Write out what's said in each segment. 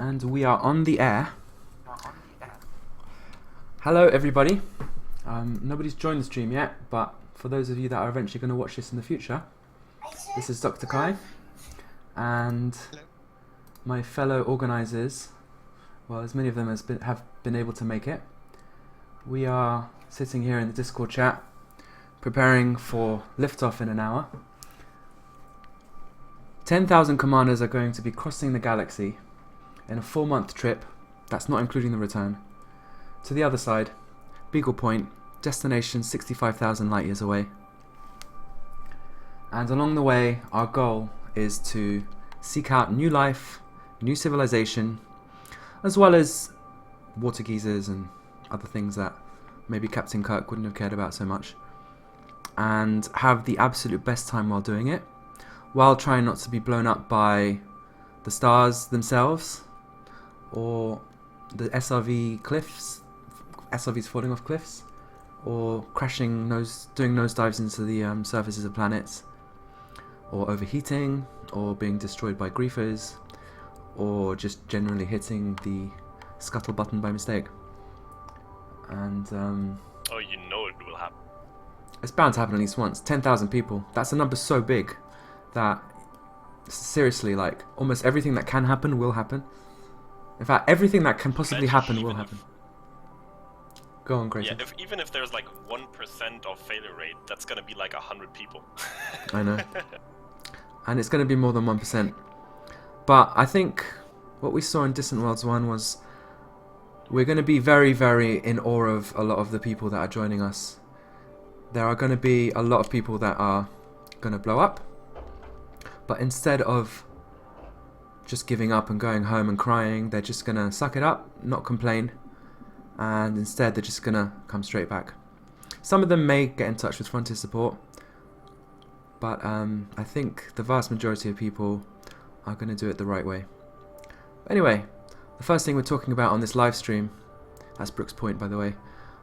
And we are on the air. Hello everybody. Nobody's joined the stream yet, but for those of you that are eventually going to watch this in the future, this is Dr. Kai and my fellow organisers, well, as many of them have been able to make it. We are sitting here in the Discord chat preparing for liftoff in an hour. 10,000 commanders are going to be crossing the galaxy in a 4-month trip, that's not including the return, to the other side, Beagle Point, destination 65,000 light years away. And along the way, our goal is to seek out new life, new civilization, as well as water geysers and other things that maybe Captain Kirk wouldn't have cared about so much, and have the absolute best time while doing it, while trying not to be blown up by the stars themselves or the SRVs falling off cliffs, or crashing doing nosedives into the surfaces of planets, or overheating, or being destroyed by griefers, or just generally hitting the scuttle button by mistake. And oh, you know it will happen. It's bound to happen at least once. 10,000 people. That's a number so big that seriously, like, almost everything that can happen will happen. In fact, everything that can possibly happen will happen. Go on, Grayson. Yeah, even if there's like 1% of failure rate, that's gonna be like 100 people. I know. And it's going to be more than 1%. But I think what we saw in Distant Worlds 1 was we're going to be very, very in awe of a lot of the people that are joining us. There are going to be a lot of people that are going to blow up. But instead of just giving up and going home and crying, they're just going to suck it up, not complain. And instead they're just going to come straight back. Some of them may get in touch with Frontier support. But I think the vast majority of people are going to do it the right way. Anyway, the first thing we're talking about on this live stream, that's Brooks Point by the way,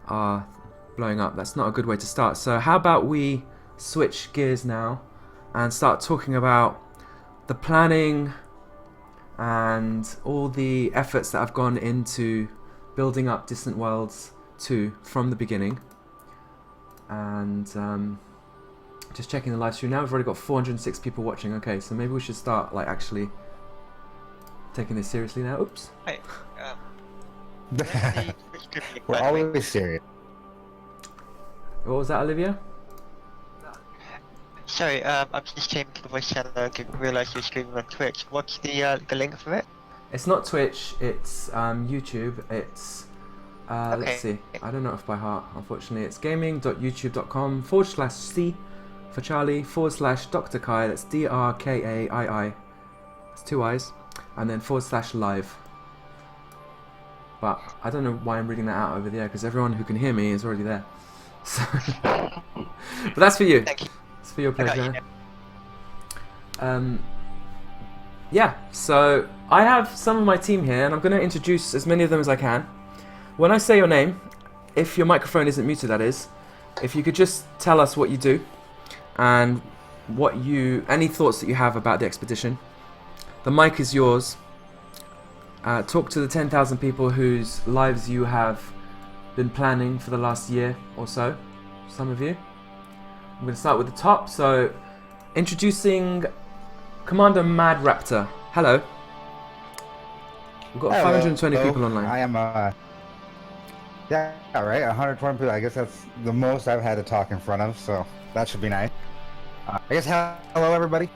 are blowing up. That's not a good way to start. So how about we switch gears now and start talking about the planning and all the efforts that have gone into building up Distant Worlds 2 from the beginning. And just checking the live stream now, we've already got 406 people watching. Okay, so maybe we should start like actually taking this seriously now. Oops. Hey, we're always serious. What was that, Olivia? sorry, I'm just came to the voice channel. I didn't realise you were streaming on Twitch. What's the link for it? It's not Twitch, it's YouTube. It's Okay. let's see, I don't know it by heart, unfortunately. It's gaming.youtube.com/C for Charlie /Dr. Kai, that's DRKAII, it's 2 I's, and then /live. But I don't know why I'm reading that out over the air, because everyone who can hear me is already there. So but that's for you. Thank you. It's for your I got pleasure. you. Yeah, so I have some of my team here, and I'm going to introduce as many of them as I can. When I say your name, if your microphone isn't muted, that is, if you could just tell us what you do and any thoughts that you have about the expedition. The mic is yours. Talk to the 10,000 people whose lives you have been planning for the last year or so, some of you. I'm going to start with the top, so introducing Commander Mad Raptor. Hello. We've got 520 people online. I am, yeah, right, 120 people. I guess that's the most I've had to talk in front of, so that should be nice. I guess hello everybody.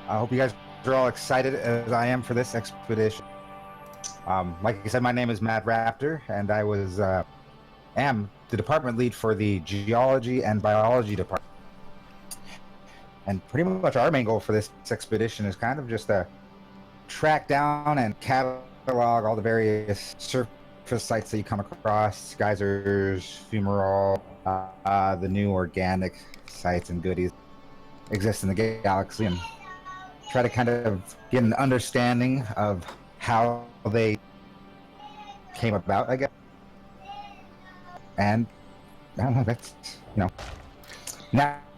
I hope you guys are all excited as I am for this expedition. Like I said, my name is Mad Raptor, and I am the department lead for the Geology and Biology department. And pretty much our main goal for this expedition is kind of just to track down and catalog all the various surface sites that you come across, geysers, fumarole, the new organic sites and goodies exist in the galaxy, and try to kind of get an understanding of how they came about, I guess. And I don't know, that's, now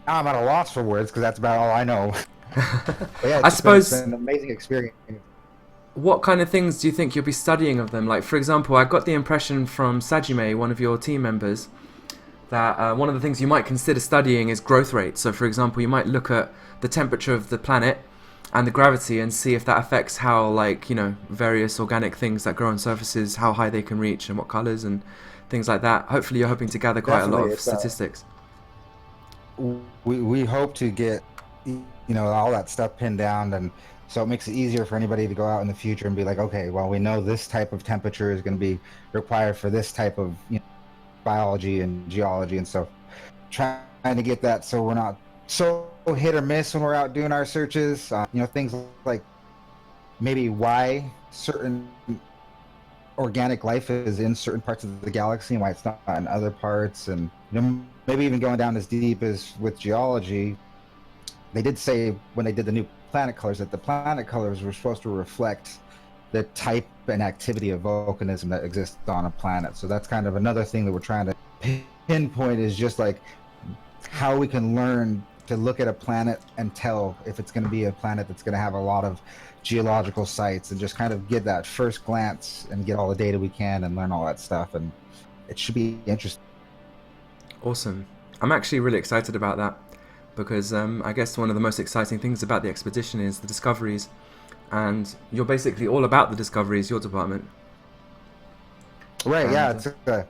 I'm at a loss for words because that's about all I know. But yeah, I suppose it's been an amazing experience. what kind of things do you think you'll be studying of them? Like, for example, I got the impression from Sajime, one of your team members, that one of the things you might consider studying is growth rate. So, for example, you might look at the temperature of the planet and the gravity and see if that affects how, like, you know, various organic things that grow on surfaces, how high they can reach and what colors and things like that. Hopefully you're hoping to gather quite a lot Definitely, of statistics. We hope to get, you know, all that stuff pinned down, and so it makes it easier for anybody to go out in the future and be like, okay, well, we know this type of temperature is going to be required for this type of, you know, biology and geology, and so trying to get that so we're not so hit or miss when we're out doing our searches. You know, things like maybe why certain organic life is in certain parts of the galaxy and why it's not in other parts, and you know, maybe even going down as deep as with geology. They did say when they did the new planet colors that the planet colors were supposed to reflect the type and activity of volcanism that exists on a planet. So that's kind of another thing that we're trying to pinpoint, is just like how we can learn to look at a planet and tell if it's going to be a planet that's going to have a lot of geological sites, and just kind of get that first glance and get all the data we can and learn all that stuff. And it should be interesting. Awesome. I'm actually really excited about that, because I guess one of the most exciting things about the expedition is the discoveries, and you're basically all about the discoveries, your department. Right, And, yeah.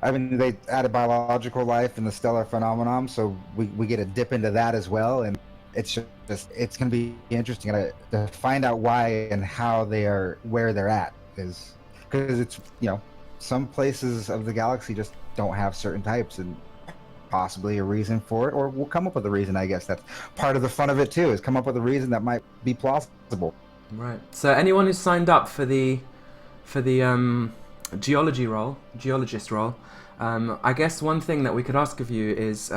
I mean, they added biological life and the stellar phenomenon, so we get a dip into that as well, and it's it's going to be interesting to find out why and how they are, where they're at, is because it's, you know, some places of the galaxy just don't have certain types, and possibly a reason for it, or we'll come up with a reason. I guess that's part of the fun of it too, is come up with a reason that might be plausible. Right. So anyone who's signed up for the geologist role, I guess one thing that we could ask of you is,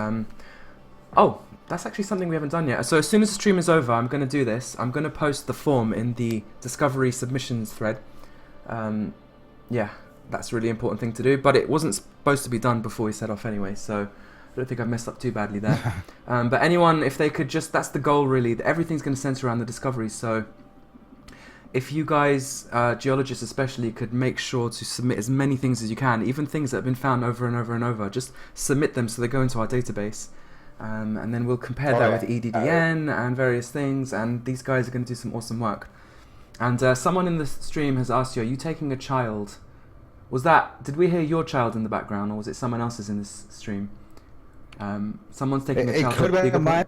oh, that's actually something we haven't done yet. So as soon as the stream is over, I'm going to do this. I'm going to post the form in the Discovery submissions thread. Yeah, that's a really important thing to do, but it wasn't supposed to be done before we set off anyway, so I don't think I've messed up too badly there. But anyone, if they could just, that's the goal really, everything's going to center around the discoveries, so if you guys, geologists especially, could make sure to submit as many things as you can, even things that have been found over and over and over, just submit them so they go into our database. And then we'll compare that with EDDN and various things, and these guys are going to do some awesome work. And someone in the stream has asked you, are you taking a child? Did we hear your child in the background, or was it someone else's in this stream? Someone's taking a child. It could have been mine.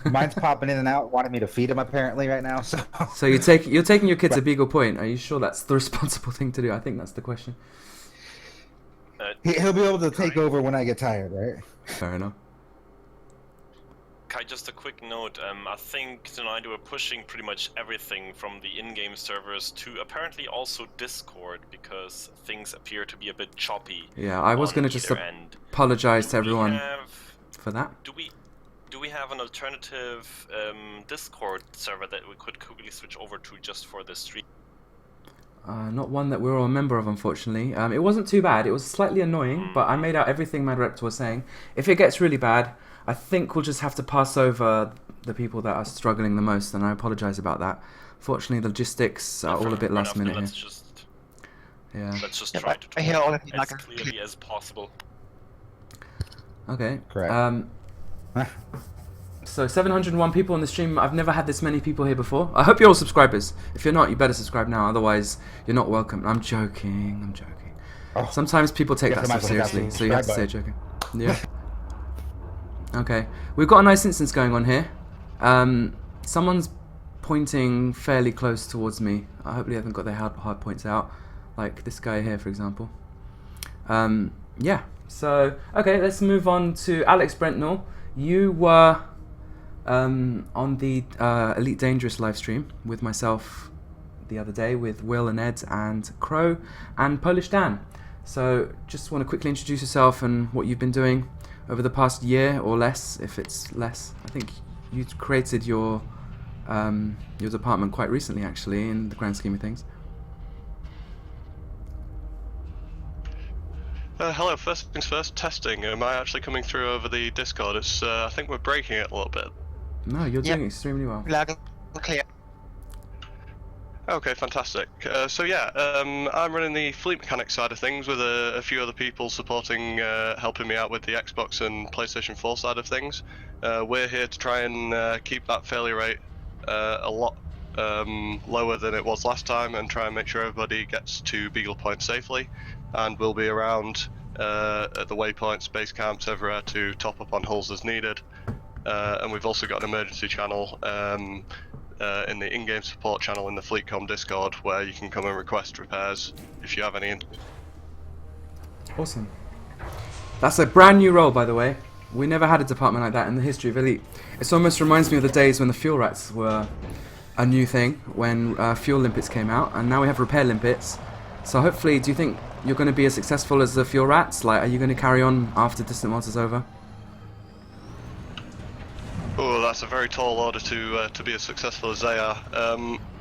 Mine's popping in and out, wanting me to feed him apparently right now. So you're taking your kid to Beagle Point. Are you sure that's the responsible thing to do? I think that's the question. He'll be able to take over when I get tired, right? Fair enough. Kai, just a quick note. I think tonight we're pushing pretty much everything from the in-game servers to apparently also Discord, because things appear to be a bit choppy. Yeah, I was going to just apologize to everyone for that. Do we have an alternative Discord server that we could quickly switch over to just for the stream? Not one that we're all a member of, unfortunately. It wasn't too bad. It was slightly annoying, but I made out everything my director was saying. If it gets really bad, I think we'll just have to pass over the people that are struggling the most, and I apologize about that. Fortunately, the logistics are all a bit last minute here. Let's just try to I hear all of you as clearly as possible. Okay. Correct. So 701 people on the stream. I've never had this many people here before. I hope you're all subscribers. If you're not, you better subscribe now. Otherwise, you're not welcome. I'm joking. Oh. Sometimes people take that stuff seriously, so you have to say joking. Yeah. Okay. We've got a nice instance going on here. Someone's pointing fairly close towards me. I hope they haven't got their hard points out, like this guy here, for example. Yeah. So, okay, let's move on to Alex Brentnall. You were on the Elite Dangerous live stream with myself the other day, with Will and Ed and Crow and Polish Dan. So just want to quickly introduce yourself and what you've been doing over the past year or less, if it's less. I think you created your department quite recently, actually, in the grand scheme of things. Hello, first things first, testing. Am I actually coming through over the Discord? I think we're breaking it a little bit. No, you're doing extremely well. Loud and clear. Okay, fantastic. So yeah, I'm running the fleet mechanics side of things with a few other people supporting, helping me out with the Xbox and PlayStation 4 side of things. We're here to try and keep that failure rate a lot lower than it was last time, and try and make sure everybody gets to Beagle Point safely. And we'll be around at the waypoints, base camps, everywhere to top up on hulls as needed. And we've also got an emergency channel. In the in-game support channel in the FleetCom Discord, where you can come and request repairs if you have any. Awesome. That's a brand new role, by the way. We never had a department like that in the history of Elite. It almost reminds me of the days when the fuel rats were a new thing, when fuel limpets came out, and now we have repair limpets. So hopefully, do you think you're going to be as successful as the fuel rats? Like, are you going to carry on after Distant Worlds is over? Oh, that's a very tall order to be as successful as they are.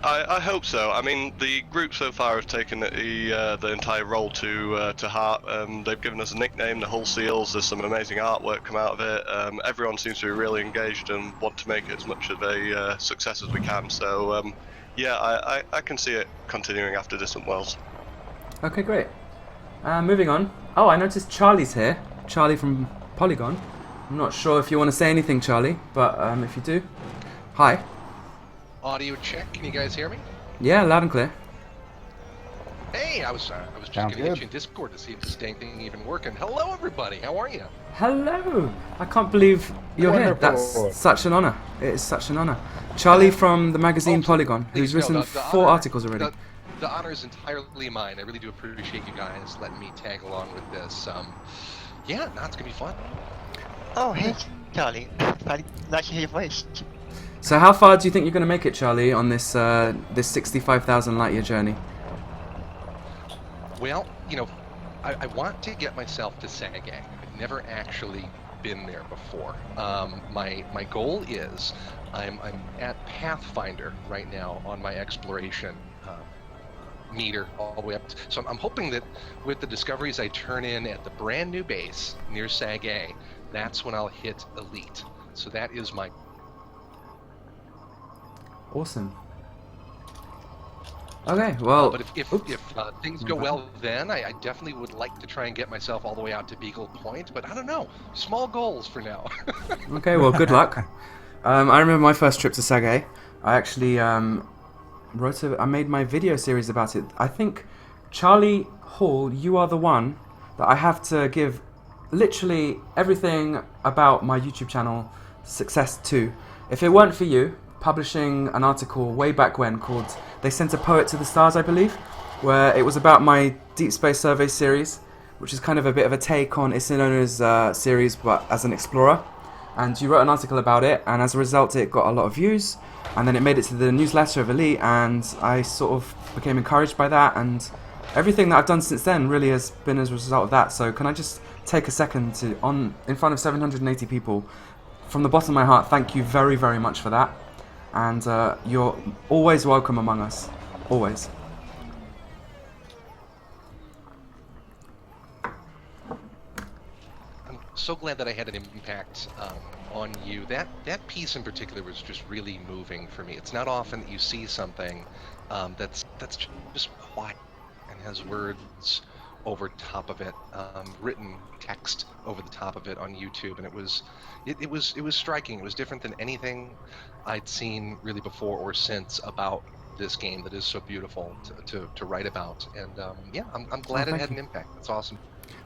I hope so. I mean, the group so far have taken the entire role to heart. They've given us a nickname, the Hull Seals. There's some amazing artwork come out of it. Everyone seems to be really engaged and want to make it as much of a success as we can. So, yeah, I can see it continuing after Distant Worlds. Okay, great. Moving on. Oh, I noticed Charlie's here. Charlie from Polygon. I'm not sure if you want to say anything, Charlie, but if you do, hi. Audio check. Can you guys hear me? Yeah, loud and clear. Hey, I was just Sounds going to get good. you in Discord to see if this dang thing even working. Hello, everybody. How are you? Hello. I can't believe you're here. Wonderful. That's such an honor. It is such an honor. Charlie from the magazine Oh, Polygon, who's please, no, written the 4 honor- articles already. The honor is entirely mine. I really do appreciate you guys letting me tag along with this. Yeah, no, it's gonna be fun. Oh, hey, Charlie. Nice to hear your voice. So how far do you think you're going to make it, Charlie, on this this 65,000 light year journey? Well, you know, I want to get myself to Sagagang. I've never actually been there before. My goal is I'm at Pathfinder right now on my exploration meter all the way up. So I'm hoping that with the discoveries I turn in at the brand new base near Sagae, that's when I'll hit Elite. So that is my... Awesome. Okay, well... but if things go well then, I definitely would like to try and get myself all the way out to Beagle Point, but I don't know. Small goals for now. Okay, well, good luck. I remember my first trip to Sagae. I actually I made my video series about it. I think, Charlie Hall, you are the one that I have to give literally everything about my YouTube channel success to. If it weren't for you publishing an article way back when called They Sent a Poet to the Stars, I believe, where it was about my Deep Space Survey series, which is kind of a bit of a take on Isinona's series, but as an explorer. And you wrote an article about it, and as a result it got a lot of views, and then it made it to the newsletter of Elite, and I sort of became encouraged by that, and everything that I've done since then really has been as a result of that. So can I just take a second to, in front of 780 people, from the bottom of my heart, thank you very, very much for that, and you're always welcome among us, always. So glad that I had an impact on you. That piece in particular was just really moving for me. It's not often that you see something that's just quiet and has words over top of it, written text over the top of it on YouTube, and it was striking. It was different than anything I'd seen really before or since about this game that is so beautiful to write about. And yeah, I'm glad it had an impact. That's awesome.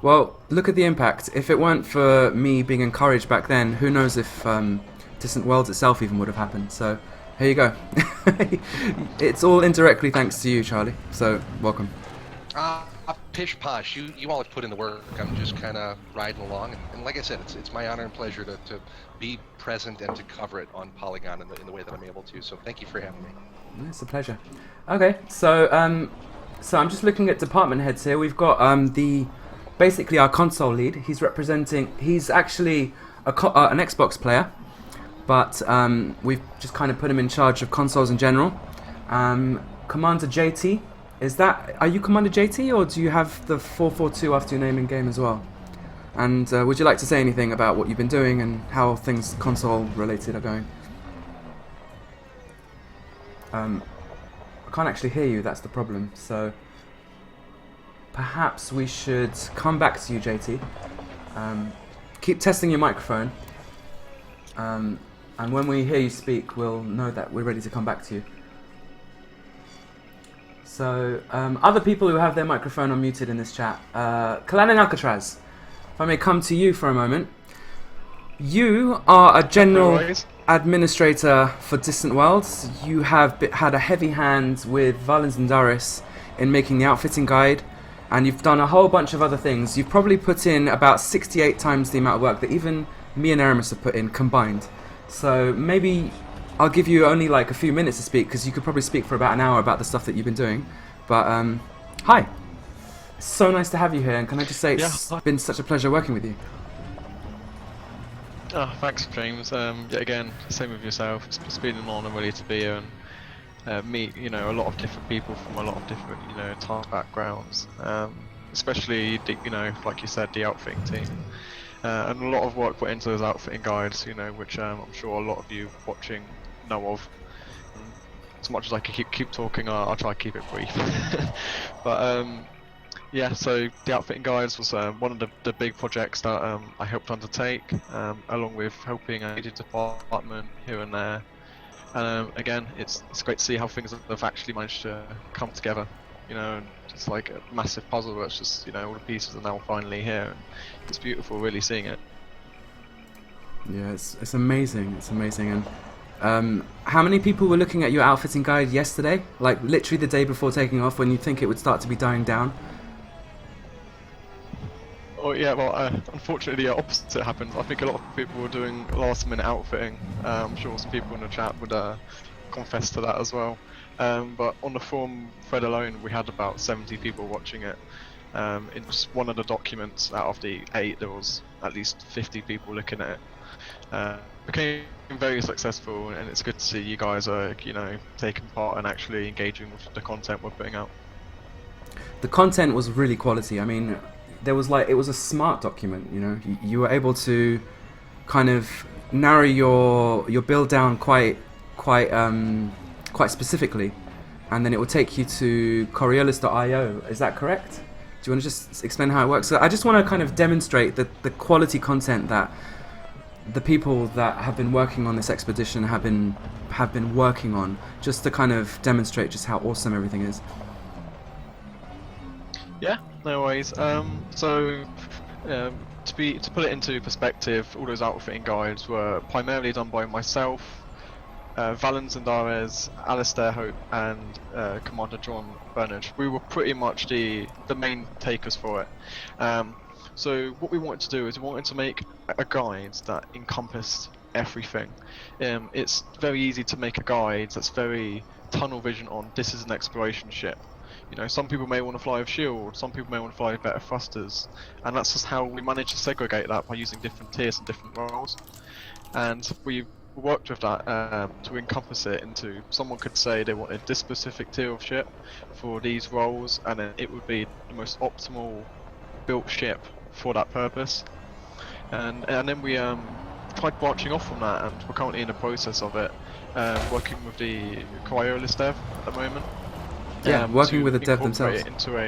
Well, look at the impact. If it weren't for me being encouraged back then, who knows if Distant Worlds itself even would have happened. So, here you go. It's all indirectly thanks to you, Charlie. So, welcome. Pish posh. You all have put in the work. I'm just kind of riding along. And like I said, it's my honor and pleasure to be present and to cover it on Polygon in the way that I'm able to. So thank you for having me. It's a pleasure. Okay, so so I'm just looking at department heads here. We've got basically our console lead. He's actually an Xbox player, but we've just kind of put him in charge of consoles in general. Commander JT, are you Commander JT, or do you have the 442 after your name in game as well? And would you like to say anything about what you've been doing and how things console related are going? I can't actually hear you. That's the problem. So perhaps we should come back to you, JT. Keep testing your microphone. And when we hear you speak, we'll know that we're ready to come back to you. So, other people who have their microphone unmuted in this chat, Kalan and Alcatraz, if I may come to you for a moment. You are a general administrator for Distant Worlds. You have had a heavy hand with Valens and Darius in making the outfitting guide, and you've done a whole bunch of other things. You've probably put in about 68 times the amount of work that even me and Aramis have put in combined. So maybe I'll give you only like a few minutes to speak, because you could probably speak for about an hour about the stuff that you've been doing. But hi, it's so nice to have you here, and can I just say it's been such a pleasure working with you. Oh, thanks, James. Yeah, again, same with yourself. It's been an honour really to be here and meet, a lot of different people from a lot of different, type backgrounds. Especially, like you said, the outfitting team. And a lot of work put into those outfitting guides, which I'm sure a lot of you watching know of. As much as I can keep talking, I'll try to keep it brief. But yeah, so the outfitting guides was one of the big projects that I helped undertake, along with helping a media department here and there. And again, it's great to see how things have actually managed to come together. And it's like a massive puzzle where it's just, all the pieces are now finally here. And it's beautiful, really seeing it. Yeah, it's amazing. It's amazing. And how many people were looking at your outfitting guide yesterday? Like literally the day before taking off, when you think it would start to be dying down? Oh yeah, well, unfortunately the opposite happened. I think a lot of people were doing last-minute outfitting. I'm sure some people in the chat would confess to that as well. But on the forum thread alone, we had about 70 people watching it. In just one of the documents out of the 8, there was at least 50 people looking at it. Became very successful, and it's good to see you guys are, taking part and actually engaging with the content we're putting out. The content was really quality. I mean, it was a smart document. You were able to kind of narrow your build down quite specifically, and then it will take you to Coriolis.io. Is that correct? Do you want to just explain how it works? So I just want to kind of demonstrate the quality content that the people that have been working on this expedition have been working on, just to kind of demonstrate just how awesome everything is. Yeah, no worries. To put it into perspective, all those outfitting guides were primarily done by myself, Valens and Darius, Alistair Hope, and Commander John Bernard. We were pretty much the main takers for it. So what we wanted to do is we wanted to make a guide that encompassed everything. It's very easy to make a guide that's very tunnel vision on this is an exploration ship. Some people may want to fly with shield, some people may want to fly with better thrusters, and that's just how we managed to segregate that by using different tiers and different roles. And we worked with that to encompass it into, someone could say they wanted this specific tier of ship for these roles, and then it would be the most optimal built ship for that purpose. And then we tried branching off from that, and we're currently in the process of it, working with the Coriolis dev at the moment. Yeah, working with the dev themselves. Into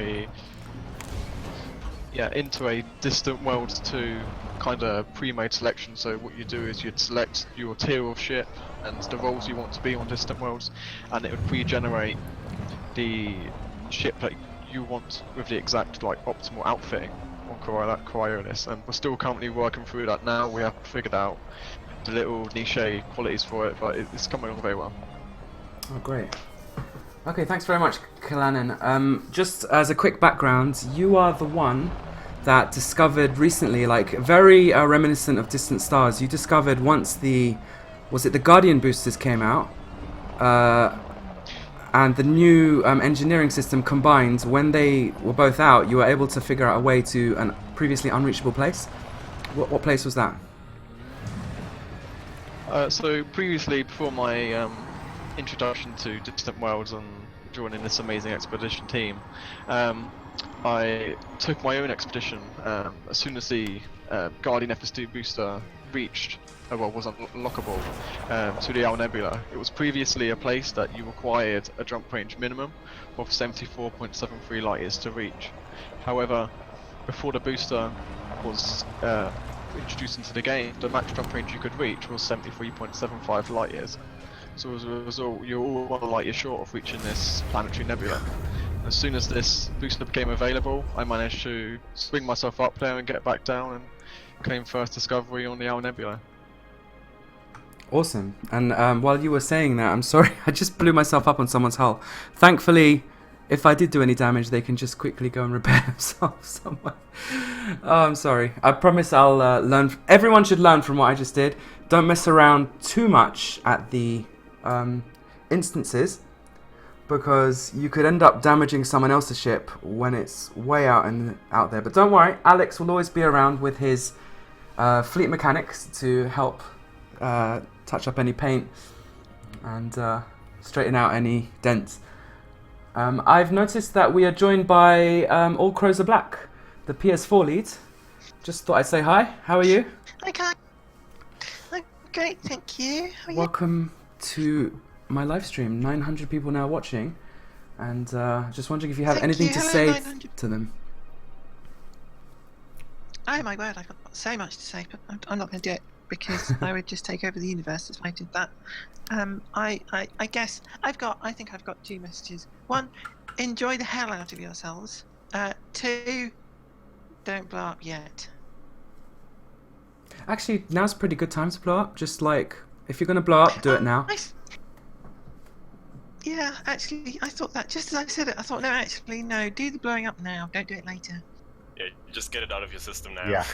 a Distant Worlds 2 kind of pre-made selection. So what you do is you'd select your tier of ship and the roles you want to be on Distant Worlds, and it would pre-generate the ship that you want with the exact optimal outfitting on Coriolis. And we're still currently working through that now. We haven't figured out the little niche qualities for it, but it's coming along very well. Oh, great. Okay, thanks very much, Kalanen. Just as a quick background, you are the one that discovered recently, very reminiscent of Distant Stars. You discovered once the Guardian boosters came out, and the new engineering system combined. When they were both out, you were able to figure out a way to a previously unreachable place. What place was that? So previously, before my introduction to Distant Worlds and joining this amazing expedition team, I took my own expedition as soon as the Guardian FS2 booster reached, well, was unlockable to the Owl Nebula. It was previously a place that you required a jump range minimum of 74.73 light years to reach. However, before the booster was introduced into the game, the max jump range you could reach was 73.75 light years. So as a result, you're all 1 light year short of reaching this planetary nebula. As soon as this booster became available, I managed to swing myself up there and get back down and claim first discovery on the Owl Nebula. Awesome. And while you were saying that, I'm sorry, I just blew myself up on someone's hull. Thankfully, if I did do any damage, they can just quickly go and repair themselves somewhere. Oh, I'm sorry. I promise I'll learn. Everyone should learn from what I just did. Don't mess around too much at the instances, because you could end up damaging someone else's ship when it's way out there. But don't worry, Alex will always be around with his fleet mechanics to help touch up any paint and straighten out any dents. I've noticed that we are joined by All Crows Are Black, the PS4 lead. Just thought I'd say hi. How are you? Okay. I'm great, thank you. How are you? Welcome to my live stream. 900 people now watching, and just wondering if you have Thank anything you. to Hello, say 900. to them. Oh my word, I've got so much to say, but I'm not going to do it because I would just take over the universe if I did that. I guess I think I've got 2 messages. 1, enjoy the hell out of yourselves. 2, don't blow up yet. Actually, now's a pretty good time to blow up. Just like, if you're going to blow up, do it now. Yeah, actually, I thought that just as I said it. I thought, no, actually, no. Do the blowing up now. Don't do it later. Yeah, just get it out of your system now. Yeah.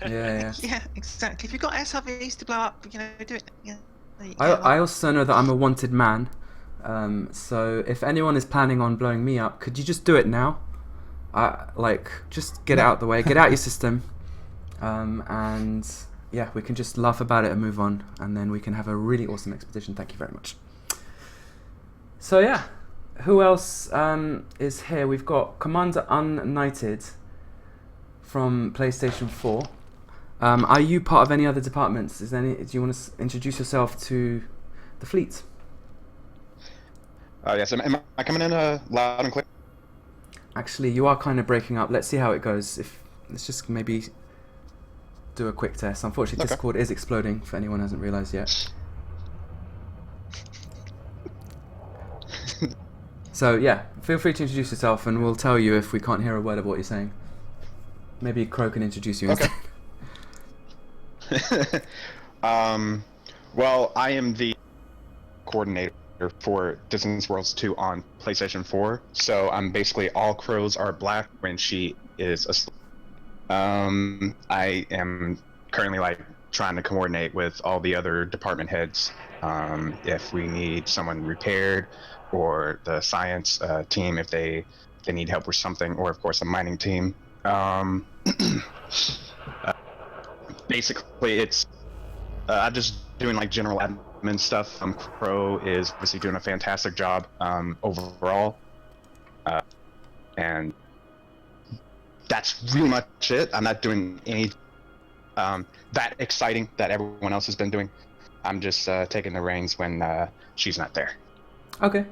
Yeah. Yeah, exactly. If you've got SRVs to blow up, do it. Yeah. There you go. I also know that I'm a wanted man. So if anyone is planning on blowing me up, could you just do it now? Just get it out the way. Get out your system. And yeah, we can just laugh about it and move on. And then we can have a really awesome expedition. Thank you very much. So yeah, who else is here? We've got Commander Unknighted from PlayStation 4. Are you part of any other departments? Do you want to introduce yourself to the fleet? Yes, am I coming in loud and clear? Actually, you are kind of breaking up. Let's see how it goes. Let's just maybe do a quick test. Unfortunately, Okay. Discord is exploding, for anyone who hasn't realized yet. So yeah, feel free to introduce yourself, and we'll tell you if we can't hear a word of what you're saying. Maybe Crow can introduce you Okay. instead. Well, I am the coordinator for Distance Worlds 2 on PlayStation 4, so I'm basically All Crows Are Black when she is asleep. I am currently trying to coordinate with all the other department heads if we need someone repaired, or the science team if they need help with something, or of course a mining team. Basically, it's I'm just doing general admin stuff. Crow is obviously doing a fantastic job overall, and that's really much it. I'm not doing any that exciting that everyone else has been doing. I'm just taking the reins when she's not there. Okay.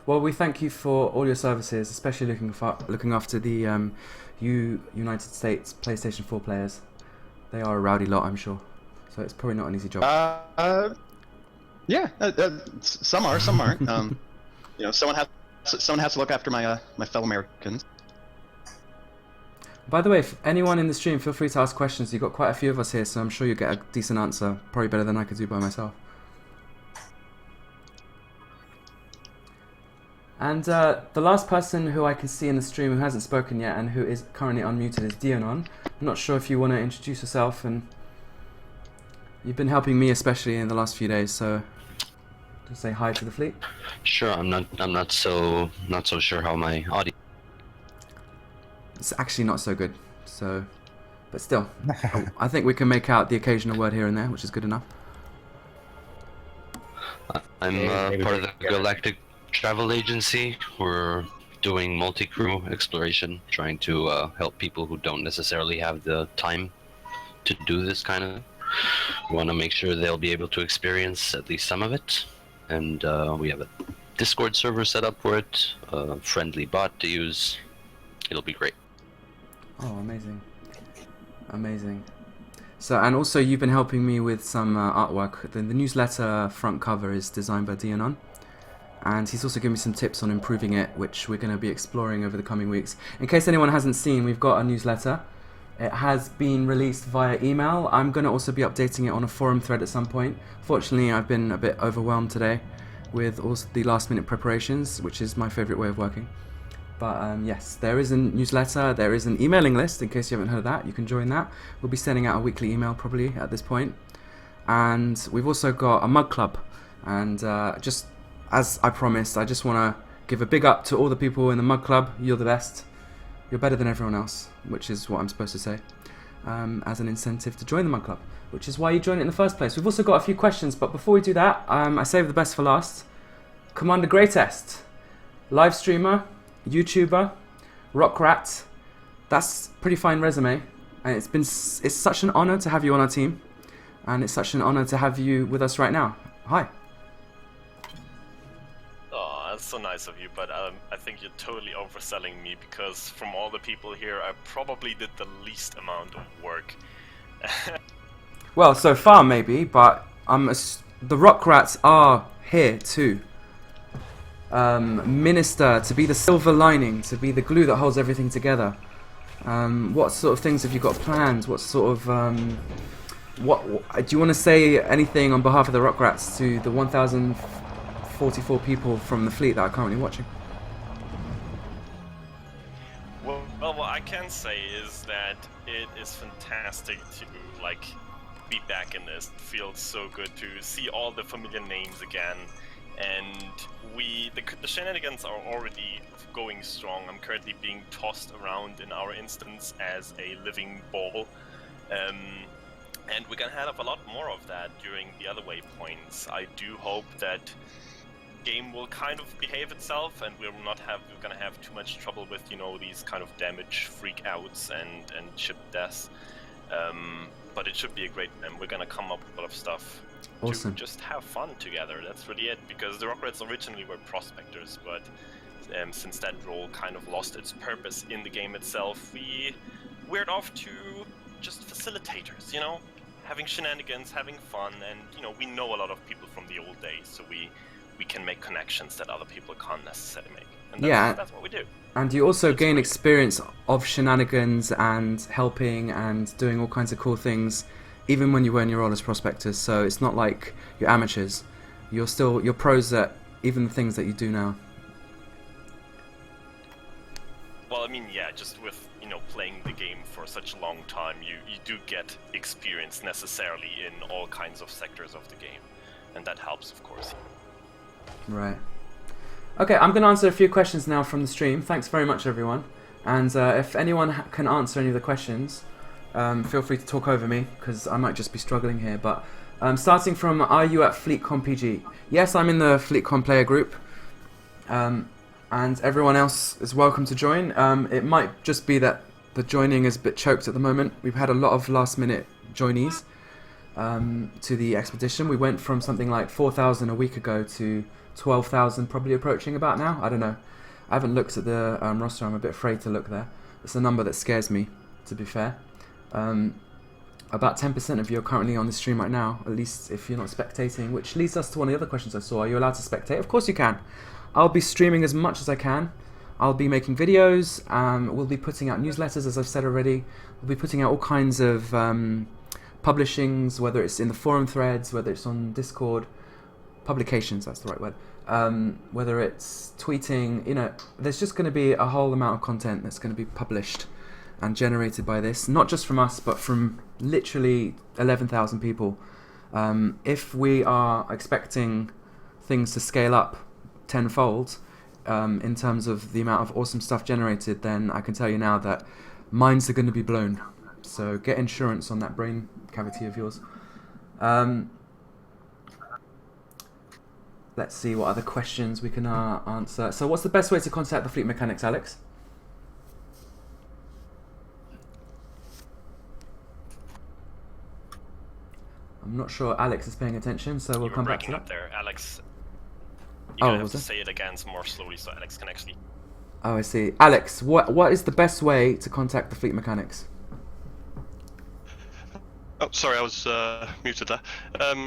Well, we thank you for all your services, especially looking after the United States PlayStation 4 players. They are a rowdy lot, I'm sure. So it's probably not an easy job. Yeah, some are, some aren't. Someone has to look after my fellow Americans. By the way, if anyone in the stream, feel free to ask questions. You've got quite a few of us here, so I'm sure you'll get a decent answer. Probably better than I could do by myself. And the last person who I can see in the stream who hasn't spoken yet and who is currently unmuted is Dionon. I'm not sure if you want to introduce yourself, and you've been helping me especially in the last few days, so just say hi to the fleet. Sure, I'm not so sure how my audio. It's actually not so good, so, but still, I think we can make out the occasional word here and there, which is good enough. I'm Maybe part of we the can get it. Galactic Travel Agency. We're doing multi-crew exploration, trying to help people who don't necessarily have the time to do this kind of. We want to make sure they'll be able to experience at least some of it. And we have a Discord server set up for it, a friendly bot to use. It'll be great. Oh, amazing. Amazing. So, and also you've been helping me with some artwork. The newsletter front cover is designed by Dianon. And he's also given me some tips on improving it, which we're going to be exploring over the coming weeks. In case anyone hasn't seen, we've got a newsletter. It has been released via email. I'm going to also be updating it on a forum thread at some point. Fortunately, I've been a bit overwhelmed today with all the last minute preparations, which is my favorite way of working. But yes, there is a newsletter, there is an emailing list, in case you haven't heard of that. You can join that. We'll be sending out a weekly email probably at this point. And we've also got a mug club. And just as I promised, I just want to give a big up to all the people in the mug club. You're the best. You're better than everyone else, which is what I'm supposed to say, as an incentive to join the mug club, which is why you join it in the first place. We've also got a few questions, but before we do that, I saved the best for last. Commander Greatest, live streamer, YouTuber, rock rat. That's a pretty fine resume, and it's such an honor to have you on our team, and it's such an honor to have you with us right now. Hi. Oh, that's so nice of you, but I think you're totally overselling me, because from all the people here, I probably did the least amount of work. Well, so far maybe, but the rock rats are here too. Minister, to be the silver lining, to be the glue that holds everything together. What sort of things have you got planned? What sort of what do you want to say anything on behalf of the rock rats to the 1,044 people from the fleet that are currently watching? Well, what I can say is that it is fantastic to be back in this. It feels so good to see all the familiar names again, and the shenanigans are already going strong. I'm currently being tossed around in our instance as a living ball, and we're gonna have a lot more of that during the other waypoints. I do hope that game will kind of behave itself, and we're gonna have too much trouble with these kind of damage freak outs and ship deaths. But it should be a great time. We're gonna come up with a lot of stuff Awesome. to just have fun together. That's really it, because the rock rats originally were prospectors, but since that role kind of lost its purpose in the game itself, we veered off to just facilitators, having shenanigans, having fun, and we know a lot of people from the old days, so we can make connections that other people can't necessarily make. And that's what we do. And you also gain experience of shenanigans and helping and doing all kinds of cool things, even when you were in your role as prospectors. So it's not like you're amateurs. You're pros at even the things that you do now. Well, I mean, yeah, just with playing the game for such a long time, you do get experience necessarily in all kinds of sectors of the game, and that helps, of course. Right. Okay, I'm going to answer a few questions now from the stream. Thanks very much, everyone. And if anyone can answer any of the questions, feel free to talk over me, because I might just be struggling here. But starting from, are you at FleetCon PG? Yes, I'm in the FleetCon player group. And everyone else is welcome to join. It might just be that the joining is a bit choked at the moment. We've had a lot of last-minute joinees to the expedition. We went from something like 4,000 a week ago to 12,000, probably approaching about now. I don't know. I haven't looked at the roster. I'm a bit afraid to look there. It's a number that scares me, to be fair. About 10% of you are currently on the stream right now, at least if you're not spectating, which leads us to one of the other questions I saw. Are you allowed to spectate? Of course you can. I'll be streaming as much as I can. I'll be making videos. We'll be putting out newsletters, as I've said already. We'll be putting out all kinds of publishings, whether it's in the forum threads, whether it's on Discord. Publications, that's the right word. Whether it's tweeting, there's just going to be a whole amount of content that's going to be published and generated by this, not just from us, but from literally 11,000 people. If we are expecting things to scale up tenfold in terms of the amount of awesome stuff generated, then I can tell you now that minds are going to be blown. So get insurance on that brain cavity of yours. Let's see what other questions we can answer. So what's the best way to contact the fleet mechanics, Alex? I'm not sure Alex is paying attention, so we'll You were come back to breaking up that. there, Alex. You're Oh, gonna have was to it? say it again more slowly so Alex can actually. Oh, I see. Alex, what is the best way to contact the fleet mechanics? Oh, sorry, I was muted there.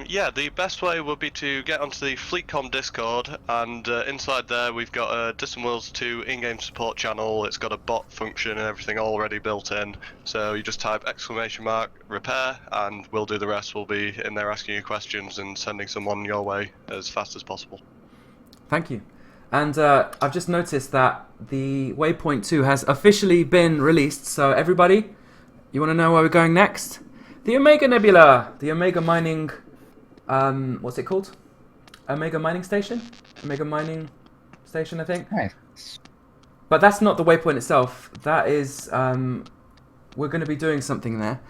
Yeah, the best way would be to get onto the FleetCom Discord, and inside there we've got a Distant Worlds 2 in-game support channel. It's got a bot function and everything already built in. So you just type !repair, and we'll do the rest. We'll be in there asking you questions and sending someone your way as fast as possible. Thank you. And I've just noticed that the Waypoint 2 has officially been released. So everybody, you want to know where we're going next? The Omega Nebula, the Omega Mining, what's it called? Omega Mining Station? Omega Mining Station, I think. Nice. But that's not the waypoint itself. That is, we're going to be doing something there.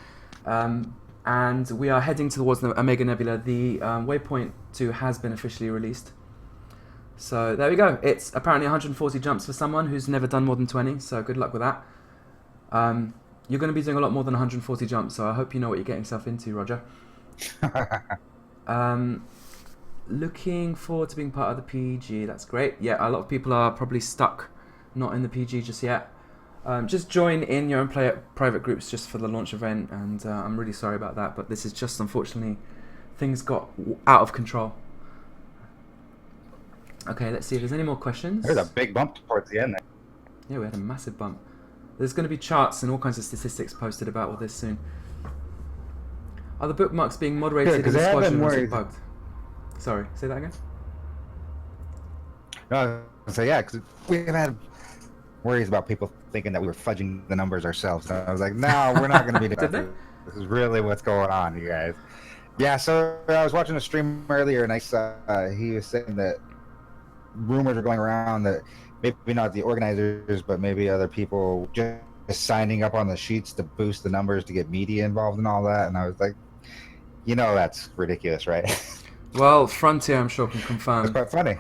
And we are heading towards the Omega Nebula. The Waypoint 2 has been officially released. So there we go. It's apparently 140 jumps for someone who's never done more than 20, so good luck with that. You're going to be doing a lot more than 140 jumps, so I hope you know what you're getting yourself into, Roger. Looking forward to being part of the PG. That's great. Yeah, a lot of people are probably stuck not in the PG just yet. Just join in your own private groups just for the launch event, and I'm really sorry about that, but this is just, unfortunately, things got out of control. Okay, let's see if there's any more questions. There's a big bump towards the end there. Yeah, we had a massive bump. There's going to be charts and all kinds of statistics posted about all this soon. Are the bookmarks being moderated in the squadron or is it bugged? Sorry, say that again? No, I was gonna say, yeah, because we've had worries about people thinking that we were fudging the numbers ourselves. So I was like, no, we're not going to be doing that. This is really what's going on, you guys. Yeah, so I was watching a stream earlier, and I saw he was saying that rumors are going around that maybe not the organizers, but maybe other people just signing up on the sheets to boost the numbers to get media involved and all that. And I was like, you know, that's ridiculous, right? Well, Frontier, I'm sure, can confirm. It's quite funny.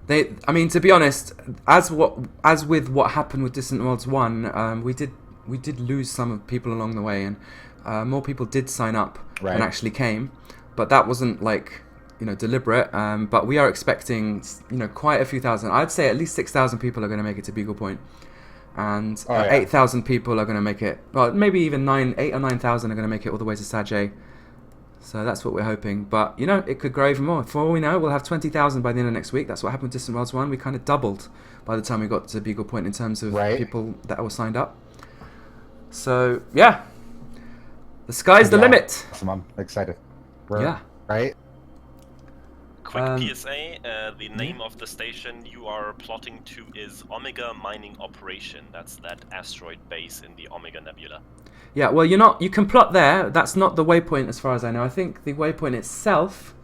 I mean, to be honest, as with what happened with Distant Worlds 1, we did lose some people along the way, and more people did sign up and actually came, but that wasn't like, you know, deliberate. But we are expecting, you know, quite a few thousand. I'd say at least 6,000 people are going to make it to Beagle Point, and 8,000 people are going to make it. Well, maybe even 8 or 9,000 are going to make it all the way to Sajay. So that's what we're hoping. But, you know, it could grow even more. For all we know, we'll have 20,000 by the end of next week. That's what happened with Distant Worlds 1. We kind of doubled by the time we got to Beagle Point in terms of people that were signed up. So, yeah. The sky's the limit. Awesome. I'm excited. Yeah. Right? Quick PSA, the name of the station you are plotting to is Omega Mining Operation. That's that asteroid base in the Omega Nebula. Yeah, well, you can plot there. That's not the waypoint as far as I know. I think the waypoint itself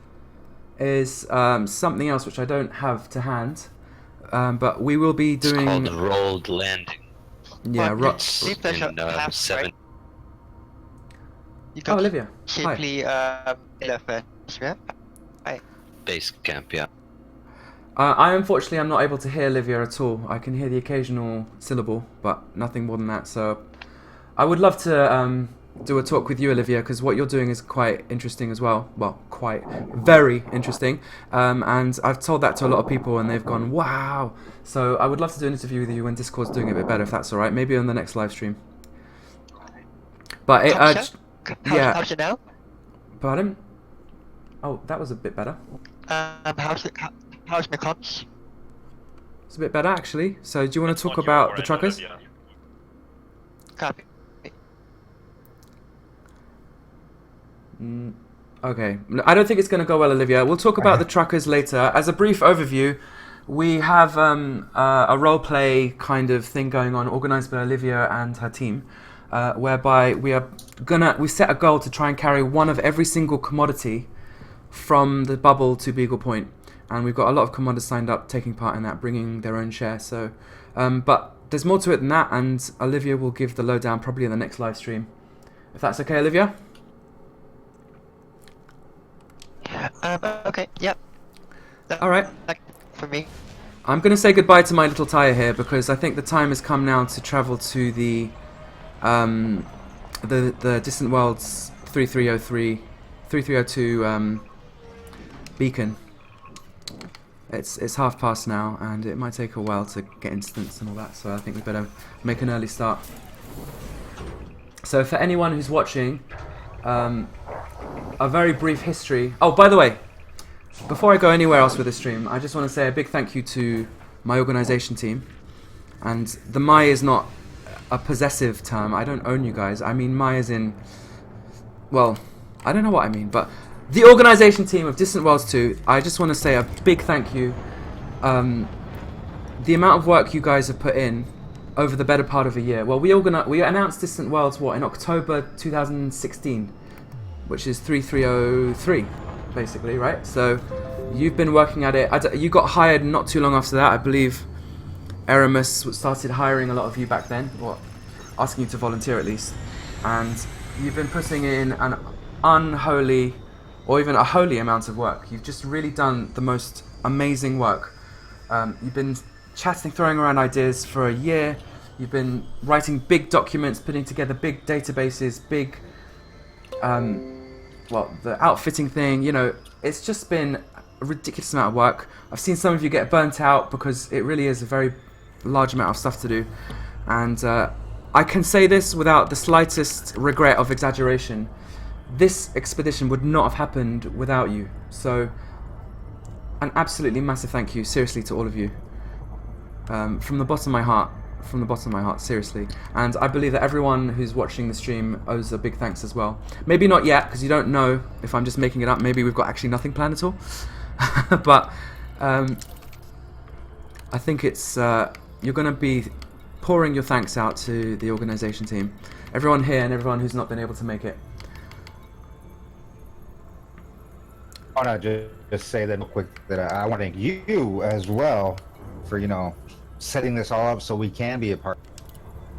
is something else which I don't have to hand. But we will be doing... It's called rolled landing. Yeah, in 7. You oh, Olivia. simply Base camp, yeah. I unfortunately am not able to hear Livia at all. I can hear the occasional syllable, but nothing more than that. So I would love to do a talk with you, Olivia, because what you're doing is quite interesting as well. Well, very interesting. And I've told that to a lot of people, and they've gone, wow. So I would love to do an interview with you when Discord's doing it a bit better, if that's all right. Maybe on the next live stream. But how's it now? Pardon? Oh, that was a bit better. How's my comms? It's a bit better, actually. So do you want to talk about the truckers? Copy. Okay. I don't think it's going to go well, Olivia. We'll talk about the truckers later. As a brief overview, we have a role-play kind of thing going on, organised by Olivia and her team, whereby we set a goal to try and carry one of every single commodity from the bubble to Beagle Point, and we've got a lot of commanders signed up taking part in that, bringing their own share. So but there's more to it than that, and Olivia will give the lowdown probably in the next live stream, if that's okay, Olivia. Okay, yep. All right, for me. I'm going to say goodbye to my little tire here, because I think the time has come now to travel to the Distant Worlds 3303 3302 beacon. It's past now, and it might take a while to get instance and all that, so I think we better make an early start. So for anyone who's watching, a very brief history. Oh, by the way, before I go anywhere else with the stream, I just want to say a big thank you to my organization team. And the my is not a possessive term. I don't own you guys. I mean my as in, well, I don't know what I mean, but the organization team of Distant Worlds 2, I just want to say a big thank you. The amount of work you guys have put in over the better part of a year. Well, we announced Distant Worlds, what, in October 2016, which is 3303, basically, right? So you've been working at it. You got hired not too long after that, I believe. Aramis started hiring a lot of you back then, or asking you to volunteer at least. And you've been putting in an unholy, or even a holy amount of work. You've just really done the most amazing work. You've been chatting, throwing around ideas for a year. You've been writing big documents, putting together big databases, big, well, the outfitting thing, you know, it's just been a ridiculous amount of work. I've seen some of you get burnt out because it really is a very large amount of stuff to do. And I can say this without the slightest regret of exaggeration. This expedition would not have happened without you. So, an absolutely massive thank you, seriously, to all of you. From the bottom of my heart, seriously. And I believe that everyone who's watching the stream owes a big thanks as well. Maybe not yet, because you don't know if I'm just making it up. Maybe we've got actually nothing planned at all. But I think it's you're going to be pouring your thanks out to the organization team. Everyone here and everyone who's not been able to make it. I want to just say that real quick that I want to thank you as well for, you know, setting this all up so we can be a part.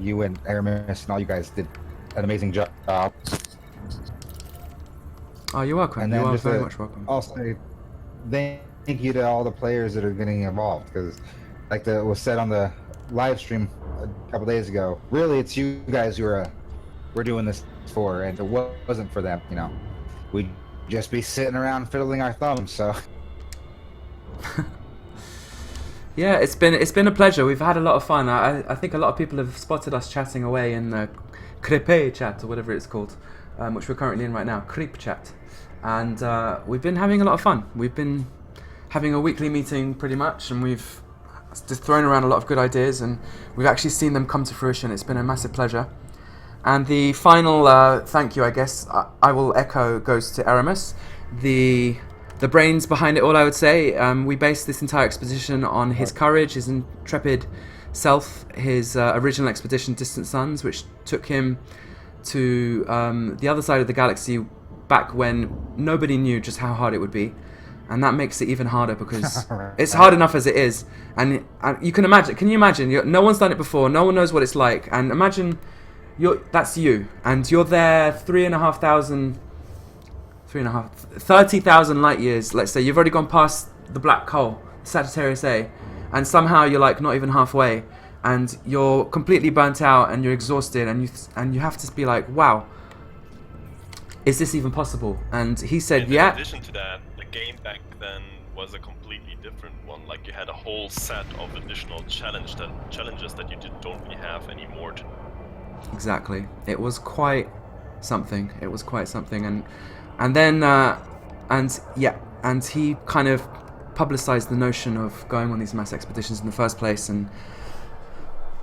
You and Aramis and all you guys did an amazing job. Oh, you're welcome. And You then are just very much welcome. Also, thank you to all the players that are getting involved, because, like was said on the live stream a couple days ago, really it's you guys who we're doing this for, and if it wasn't for them, you know, we'd just be sitting around fiddling our thumbs. So. Yeah, it's been a pleasure. We've had a lot of fun. I think a lot of people have spotted us chatting away in the Crepe chat, or whatever it's called, which we're currently in right now, Creep chat. And we've been having a lot of fun. We've been having a weekly meeting pretty much, and we've just thrown around a lot of good ideas, and we've actually seen them come to fruition. It's been a massive pleasure. And the final thank you, I guess, I will echo, goes to Aramis, the brains behind it all, I would say. We based this entire expedition on his courage, his intrepid self, his original expedition, Distant Suns, which took him to the other side of the galaxy back when nobody knew just how hard it would be. And that makes it even harder because it's hard enough as it is. And you can imagine, no one's done it before, no one knows what it's like. And imagine that's you, and you're there 30,000 light years, let's say. You've already gone past the black hole, Sagittarius A, and somehow you're like not even halfway, and you're completely burnt out and you're exhausted, and you have to be like, wow, is this even possible? And he said, and yeah. In addition to that, the game back then was a completely different one. Like, you had a whole set of additional challenges that you don't really have anymore. Exactly. It was quite something. And then and he kind of publicized the notion of going on these mass expeditions in the first place. And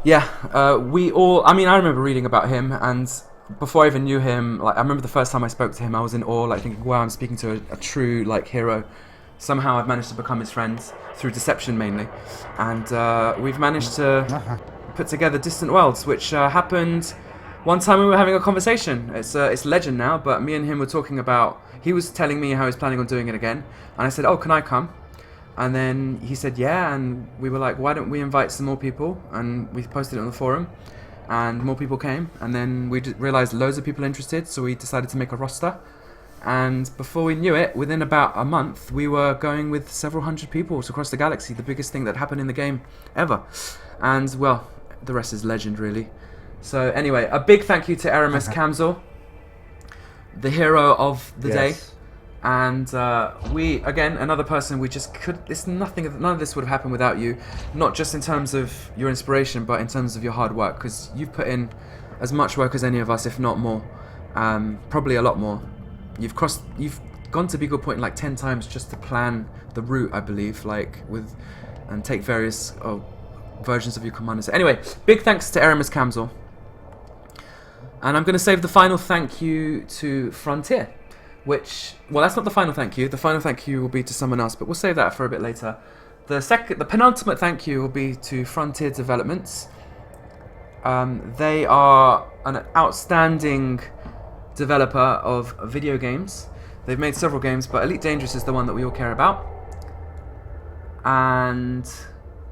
yeah, I remember reading about him, and before I even knew him, like, I remember the first time I spoke to him, I was in awe, like thinking, wow, I'm speaking to a true, like, hero. Somehow I've managed to become his friend through deception mainly, and we've managed to put together Distant Worlds, which happened one time we were having a conversation. It's legend now, but me and him were talking about, he was telling me how he's planning on doing it again, and I said, oh, can I come? And then he said, yeah, and we were like, why don't we invite some more people? And we posted it on the forum, and more people came, and then we realized loads of people interested, so we decided to make a roster. And before we knew it, within about a month, we were going with several hundred people across the galaxy, the biggest thing that happened in the game ever. And, well, the rest is legend, really. So, anyway, a big thank you to Aramis Kamzor, the hero of the day. And we, again, another person we just could. None of this would have happened without you. Not just in terms of your inspiration, but in terms of your hard work. Because you've put in as much work as any of us, if not more. Probably a lot more. You've gone to Beagle Point like 10 times just to plan the route, I believe, and take various versions of your commanders. Anyway, big thanks to Aramis Kamzor. And I'm going to save the final thank you to Frontier. Well, that's not the final thank you. The final thank you will be to someone else, but we'll save that for a bit later. The penultimate thank you will be to Frontier Developments. They are an outstanding developer of video games. They've made several games, but Elite Dangerous is the one that we all care about. And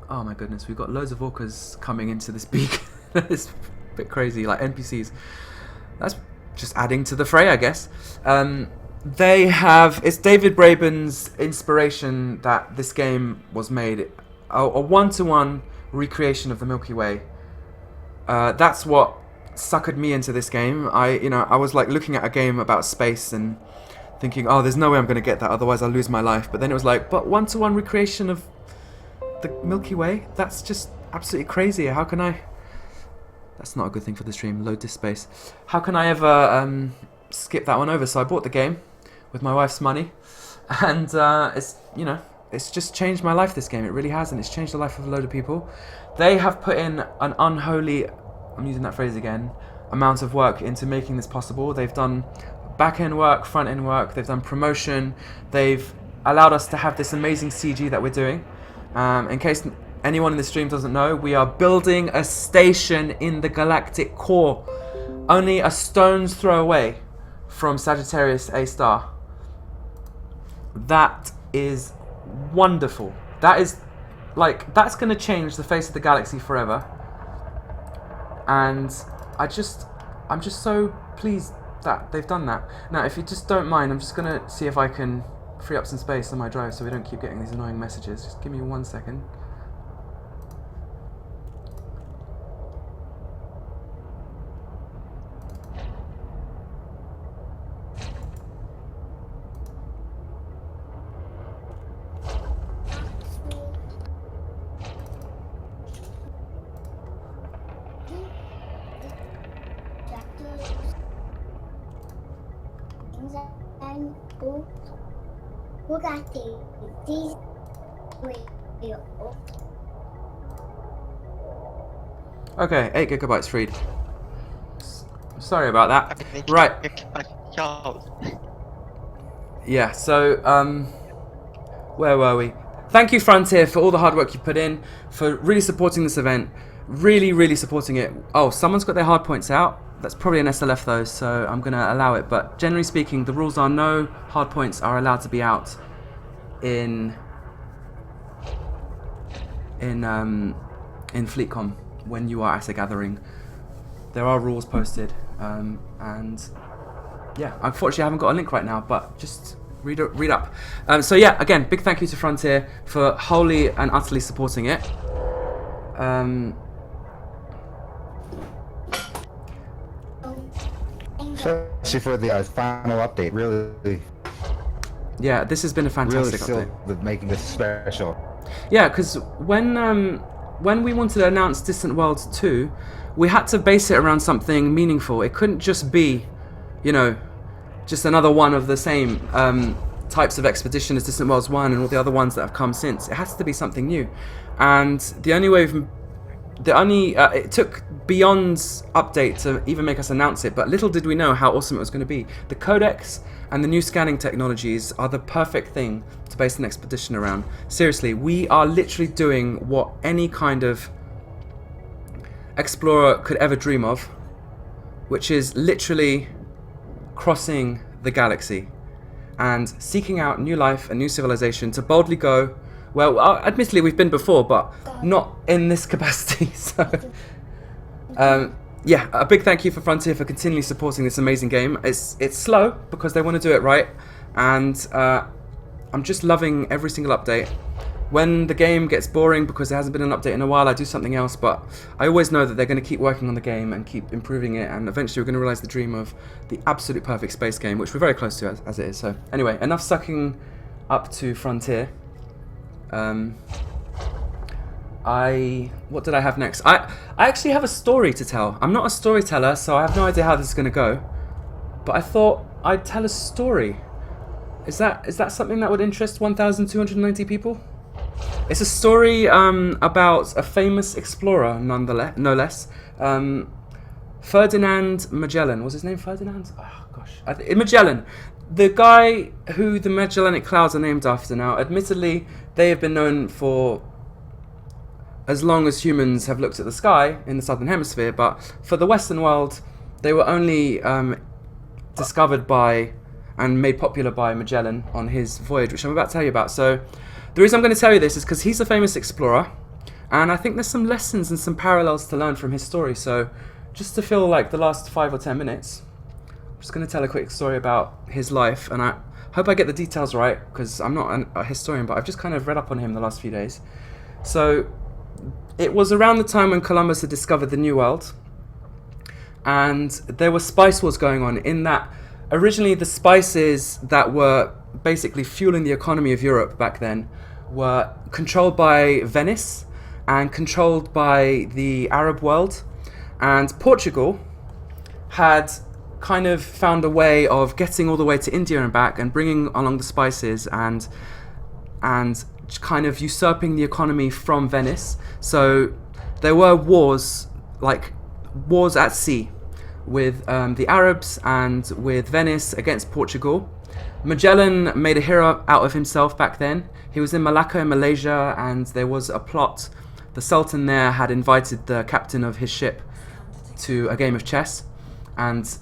oh my goodness, we've got loads of orcas coming into this beacon. It's a bit crazy, like NPCs. That's just adding to the fray, I guess. It's David Braben's inspiration that this game was made. A one-to-one recreation of the Milky Way. That's what suckered me into this game. I was like looking at a game about space and thinking, oh, there's no way I'm going to get that, otherwise I'll lose my life. But then it was like, but one-to-one recreation of the Milky Way? That's just absolutely crazy. How can I... That's not a good thing for the stream. Load this space. How can I ever skip that one over? So I bought the game with my wife's money, and it's just changed my life. This game, it really has, and it's changed the life of a load of people. They have put in an unholy, I'm using that phrase again, amount of work into making this possible. They've done back-end work, front-end work. They've done promotion. They've allowed us to have this amazing CG that we're doing. In case anyone in the stream doesn't know, we are building a station in the galactic core, only a stone's throw away from Sagittarius A star. That is wonderful. That's going to change the face of the galaxy forever. And I'm just so pleased that they've done that. Now, if you just don't mind, I'm just going to see if I can free up some space on my drive so we don't keep getting these annoying messages. Just give me 1 second. Okay, 8 gigabytes freed. Sorry about that. Right. Yeah, so, where were we? Thank you, Frontier, for all the hard work you put in, for really supporting this event. Really, really supporting it. Oh, someone's got their hard points out. That's probably an SLF though, so I'm going to allow it. But generally speaking, the rules are no hard points are allowed to be out in FleetCom when you are at a gathering. There are rules posted, and yeah, unfortunately I haven't got a link right now, but just read up. So yeah, again, big thank you to Frontier for wholly and utterly supporting it. Especially for the final update, really. Yeah, this has been a fantastic update. With making this special. Yeah, because when we wanted to announce Distant Worlds 2, we had to base it around something meaningful. It couldn't just be, just another one of the same types of expedition as Distant Worlds 1 and all the other ones that have come since. It has to be something new. And the only way it took Beyond's update to even make us announce it, but little did we know how awesome it was going to be. The codex and the new scanning technologies are the perfect thing to base an expedition around. Seriously, we are literally doing what any kind of explorer could ever dream of, which is literally crossing the galaxy and seeking out new life and new civilization to boldly go. Well, admittedly, we've been before, but not in this capacity. So, yeah, a big thank you for Frontier for continually supporting this amazing game. It's slow because they want to do it right, and I'm just loving every single update. when the game gets boring because there hasn't been an update in a while, I do something else, but I always know that they're going to keep working on the game and keep improving it, and eventually we're going to realize the dream of the absolute perfect space game, which we're very close to as it is. So anyway, enough sucking up to Frontier. What did I have next? I actually have a story to tell. I'm not a storyteller, so I have no idea how this is going to go, but I thought I'd tell a story. Is that something that would interest 1,290 people? It's a story about a famous explorer, nonetheless, no less. Ferdinand Magellan. Was his name Ferdinand? Oh gosh, Magellan. The guy who the Magellanic Clouds are named after now. Admittedly, they have been known for as long as humans have looked at the sky in the southern hemisphere, but for the Western world, they were only discovered by and made popular by Magellan on his voyage, which I'm about to tell you about. So the reason I'm going to tell you this is because he's a famous explorer, and I think there's some lessons and some parallels to learn from his story. So just to fill like the last 5 or 10 minutes, I'm just going to tell a quick story about his life, and I hope I get the details right because I'm not a historian, but I've just kind of read up on him the last few days. So it was around the time when Columbus had discovered the New World, and there were spice wars going on in that. Originally, the spices that were basically fueling the economy of Europe back then were controlled by Venice and controlled by the Arab world. And Portugal had kind of found a way of getting all the way to India and back and bringing along the spices and kind of usurping the economy from Venice. So there were wars, like wars at sea, with the Arabs and with Venice against Portugal. Magellan made a hero out of himself back then. He was in Malacca in Malaysia, and there was a plot. The Sultan there had invited the captain of his ship to a game of chess, and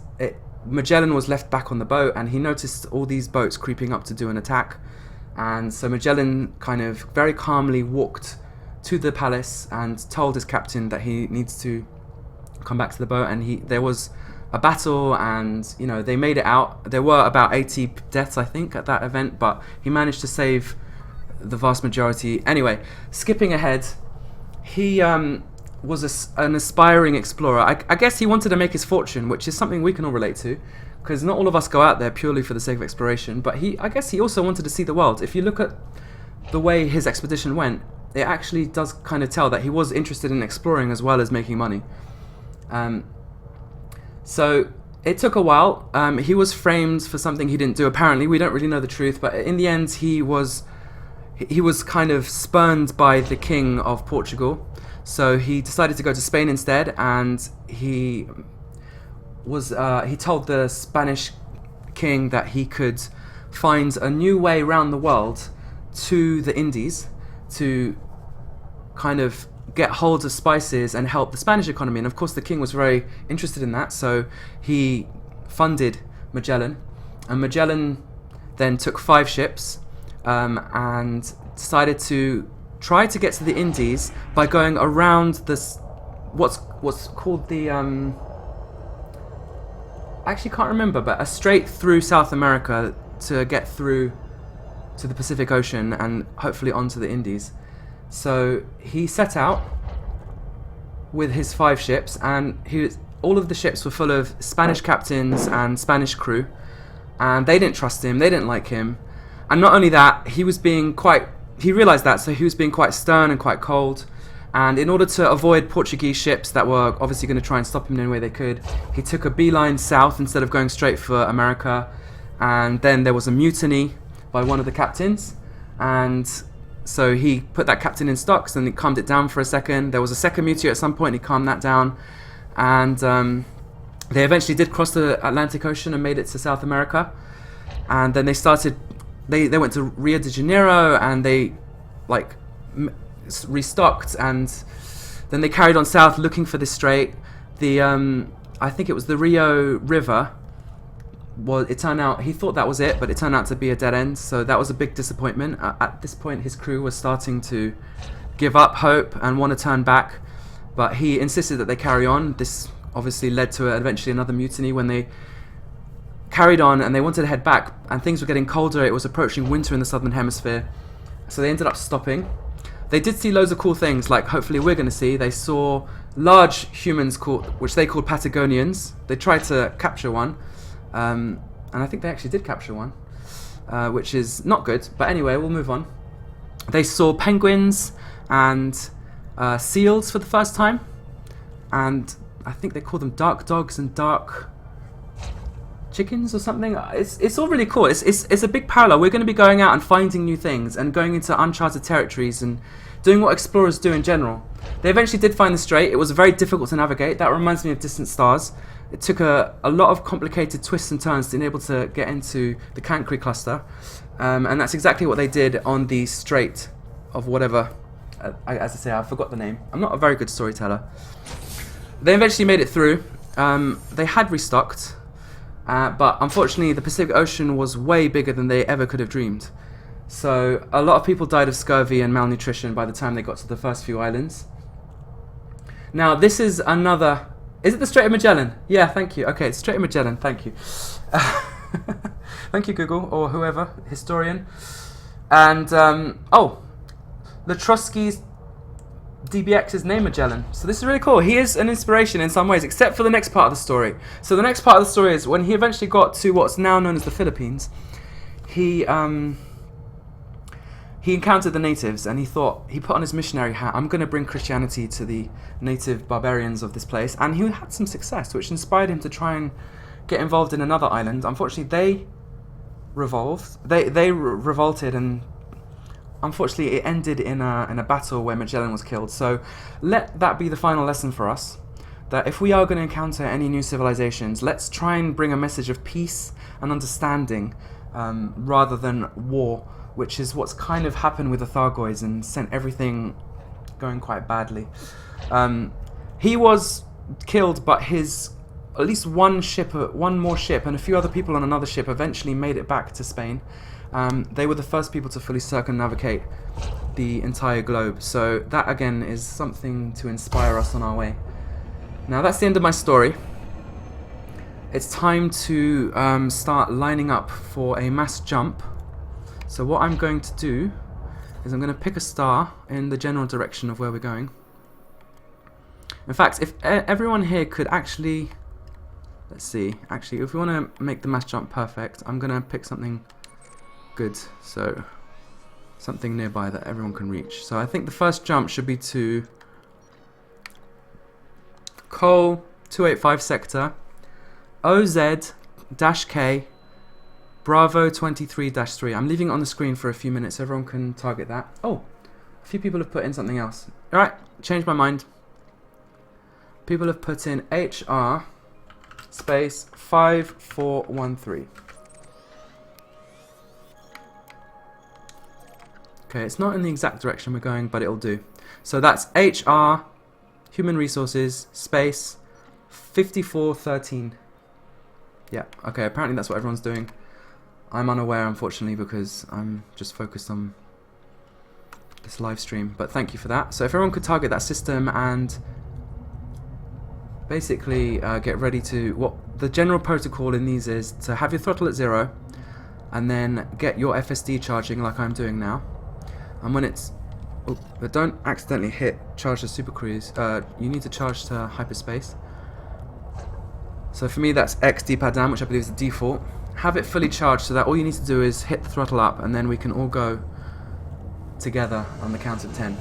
Magellan was left back on the boat, and he noticed all these boats creeping up to do an attack. And so Magellan kind of very calmly walked to the palace and told his captain that he needs to come back to the boat, and there was a battle, and they made it out. There were about 80 deaths, I think, at that event, but he managed to save the vast majority. Anyway, skipping ahead, he was an aspiring explorer. I guess he wanted to make his fortune, which is something we can all relate to, because not all of us go out there purely for the sake of exploration, but I guess he also wanted to see the world. If you look at the way his expedition went, it actually does kind of tell that he was interested in exploring as well as making money. So it took a while. He was framed for something he didn't do. Apparently, we don't really know the truth, but in the end, he was kind of spurned by the king of Portugal. So he decided to go to Spain instead, and he told the Spanish king that he could find a new way around the world to the Indies to kind of get hold of spices and help the Spanish economy. And of course the king was very interested in that, so he funded Magellan, and Magellan then took 5 ships and decided to try to get to the Indies by going around this what's called the I actually can't remember, but a strait through South America to get through to the Pacific Ocean and hopefully onto the Indies. So he set out with his 5 ships, and all of the ships were full of Spanish captains and Spanish crew, and they didn't trust him, they didn't like him. And not only that, he realized that, so he was being quite stern and quite cold. And in order to avoid Portuguese ships that were obviously going to try and stop him in any way they could, he took a beeline south instead of going straight for America. And then there was a mutiny by one of the captains, and so he put that captain in stocks and he calmed it down for a second. There was a second mutiny at some point, he calmed that down, and they eventually did cross the Atlantic Ocean and made it to South America. And then they went to Rio de Janeiro, and they restocked, and then they carried on south looking for this strait. I think it was the Rio River. Well, it turned out, he thought that was it, but it turned out to be a dead end, so that was a big disappointment. At this point, his crew was starting to give up hope and want to turn back, but he insisted that they carry on. This obviously led to eventually another mutiny when they carried on and they wanted to head back, and things were getting colder. It was approaching winter in the southern hemisphere, so they ended up stopping. They did see loads of cool things, like hopefully we're going to see. They saw large humans which they called Patagonians. They tried to capture one, and I think they actually did capture one, which is not good. But anyway, we'll move on. They saw penguins and seals for the first time, and I think they call them dark dogs and dark chickens or something. It's all really cool. It's a big parallel. We're going to be going out and finding new things and going into uncharted territories and doing what explorers do in general. They eventually did find the strait. It was very difficult to navigate. That reminds me of Distant Stars. It took a lot of complicated twists and turns to be able to get into the Cancri cluster, and that's exactly what they did on the strait of whatever. As I say, I forgot the name. I'm not a very good storyteller. They eventually made it through. They had restocked, but unfortunately the Pacific Ocean was way bigger than they ever could have dreamed. So a lot of people died of scurvy and malnutrition by the time they got to the first few islands. Now this is another... Is it the Strait of Magellan? Yeah, thank you. Okay, it's Strait of Magellan, thank you. Thank you, Google, or whoever, historian. And, Latroski's DBX's name Magellan. So this is really cool. He is an inspiration in some ways, except for the next part of the story. So the next part of the story is when he eventually got to what's now known as the Philippines, he encountered the natives and he put on his missionary hat, I'm going to bring Christianity to the native barbarians of this place. And he had some success, which inspired him to try and get involved in another island. Unfortunately, they revolted, and unfortunately it ended in a battle where Magellan was killed. So let that be the final lesson for us, that if we are going to encounter any new civilizations, let's try and bring a message of peace and understanding rather than war, which is what's kind of happened with the Thargoids and sent everything going quite badly. He was killed, but at least one more ship and a few other people on another ship eventually made it back to Spain. They were the first people to fully circumnavigate the entire globe. So that again is something to inspire us on our way. Now that's the end of my story. It's time to start lining up for a mass jump. So what I'm going to do is I'm going to pick a star in the general direction of where we're going. In fact, if everyone here could actually... Let's see. Actually, if we want to make the mass jump perfect, I'm going to pick something good. So something nearby that everyone can reach. So I think the first jump should be to Col 285 sector, OZ-K, Bravo 23-3. I'm leaving it on the screen for a few minutes so everyone can target that. Oh, a few people have put in something else. Alright, changed my mind. People have put in HR space 5413. Okay, it's not in the exact direction we're going, but it'll do. So that's HR, Human Resources, space 5413. Yeah, okay, apparently that's what everyone's doing. I'm unaware, unfortunately, because I'm just focused on this live stream. But thank you for that. So if everyone could target that system and basically get ready to... What the general protocol in these is to have your throttle at 0 and then get your FSD charging like I'm doing now. And when it's... Oh, but don't accidentally charge the super cruise. You need to charge to hyperspace. So for me that's X D-pad down, which I believe is the default. Have it fully charged so that all you need to do is hit the throttle up and then we can all go together on the count of 10.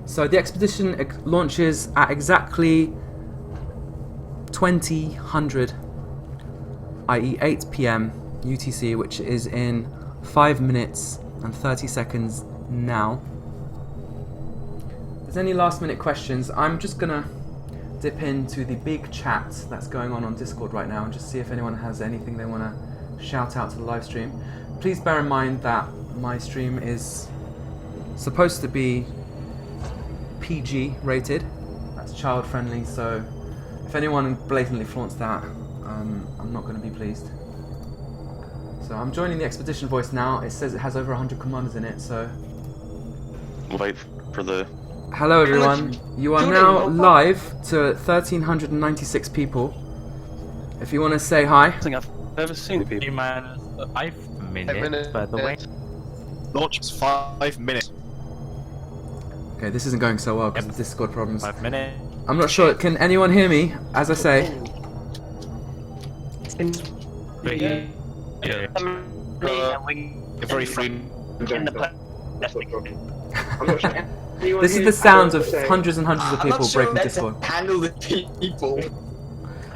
So the expedition launches at exactly 2000, i.e. 8 PM UTC, which is in 5 minutes and 30 seconds now. If there's any last minute questions, I'm just gonna dip into the big chat that's going on Discord right now and just see if anyone has anything they want to shout out to the live stream. Please bear in mind that my stream is supposed to be PG rated. That's child friendly, so if anyone blatantly flaunts that, I'm not going to be pleased. So I'm joining the expedition voice now. It says it has over 100 commanders in it, so... Wait for the... Hello everyone, you are now live to 1,396 people. If you want to say hi. I think I've never seen people. -5 minutes, by the way. Launch is 5 minutes. Okay, this isn't going so well because of Discord problems. 5 minutes. I'm not sure. Can anyone hear me? As I say. Yeah. Very free. This is the sounds of hundreds and hundreds of people breaking Discord. Handle the people.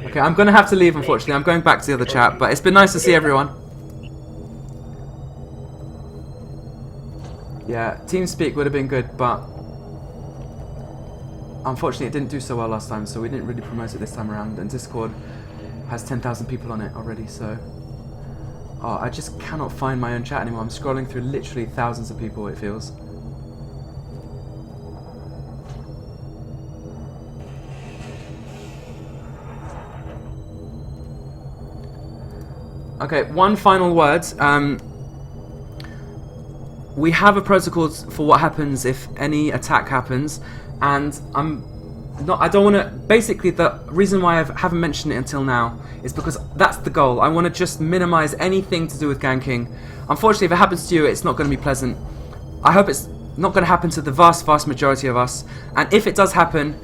Okay, I'm gonna have to leave, unfortunately. I'm going back to the other chat, but it's been nice to see everyone. Yeah, TeamSpeak would have been good, but unfortunately it didn't do so well last time, so we didn't really promote it this time around, and Discord has 10,000 people on it already, so... Oh, I just cannot find my own chat anymore. I'm scrolling through literally thousands of people, it feels. Okay, one final word. We have a protocol for what happens if any attack happens, and I don't want to... Basically, the reason why I haven't mentioned it until now is because that's the goal. I want to just minimize anything to do with ganking. Unfortunately, if it happens to you, it's not going to be pleasant. I hope it's not going to happen to the vast, vast majority of us. And if it does happen,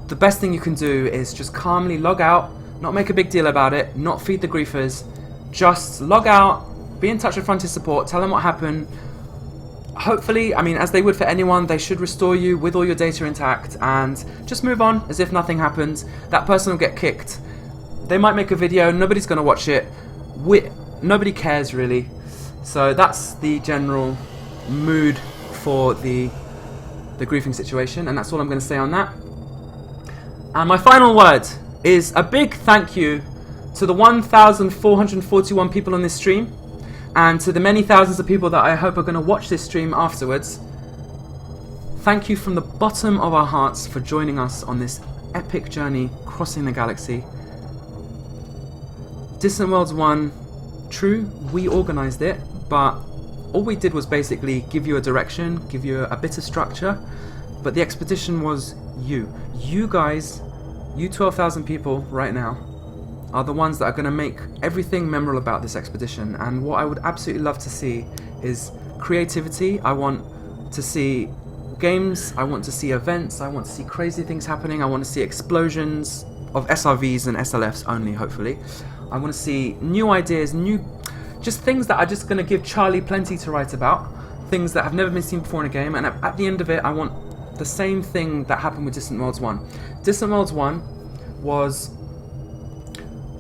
the best thing you can do is just calmly log out, not make a big deal about it, not feed the griefers. Just log out, be in touch with Frontier Support, tell them what happened. Hopefully, I mean, as they would for anyone, they should restore you with all your data intact and just move on as if nothing happened. That person will get kicked. They might make a video, nobody's going to watch it. Nobody cares, really. So that's the general mood for the griefing situation, and that's all I'm going to say on that. And my final word is a big thank you to the 1,441 people on this stream, and to the many thousands of people that I hope are going to watch this stream afterwards. Thank you from the bottom of our hearts for joining us on this epic journey crossing the galaxy. Distant Worlds 1, true, we organised it, but all we did was basically give you a direction, give you a bit of structure, but the expedition was you. You guys, you 12,000 people right now, are the ones that are going to make everything memorable about this expedition. And what I would absolutely love to see is creativity. I want to see games, I want to see events, I want to see crazy things happening, I want to see explosions of SRVs and SLFs only, hopefully. I want to see new ideas, just things that are just going to give Charlie plenty to write about, things that have never been seen before in a game, and at the end of it I want the same thing that happened with Distant Worlds 1. Distant Worlds 1 was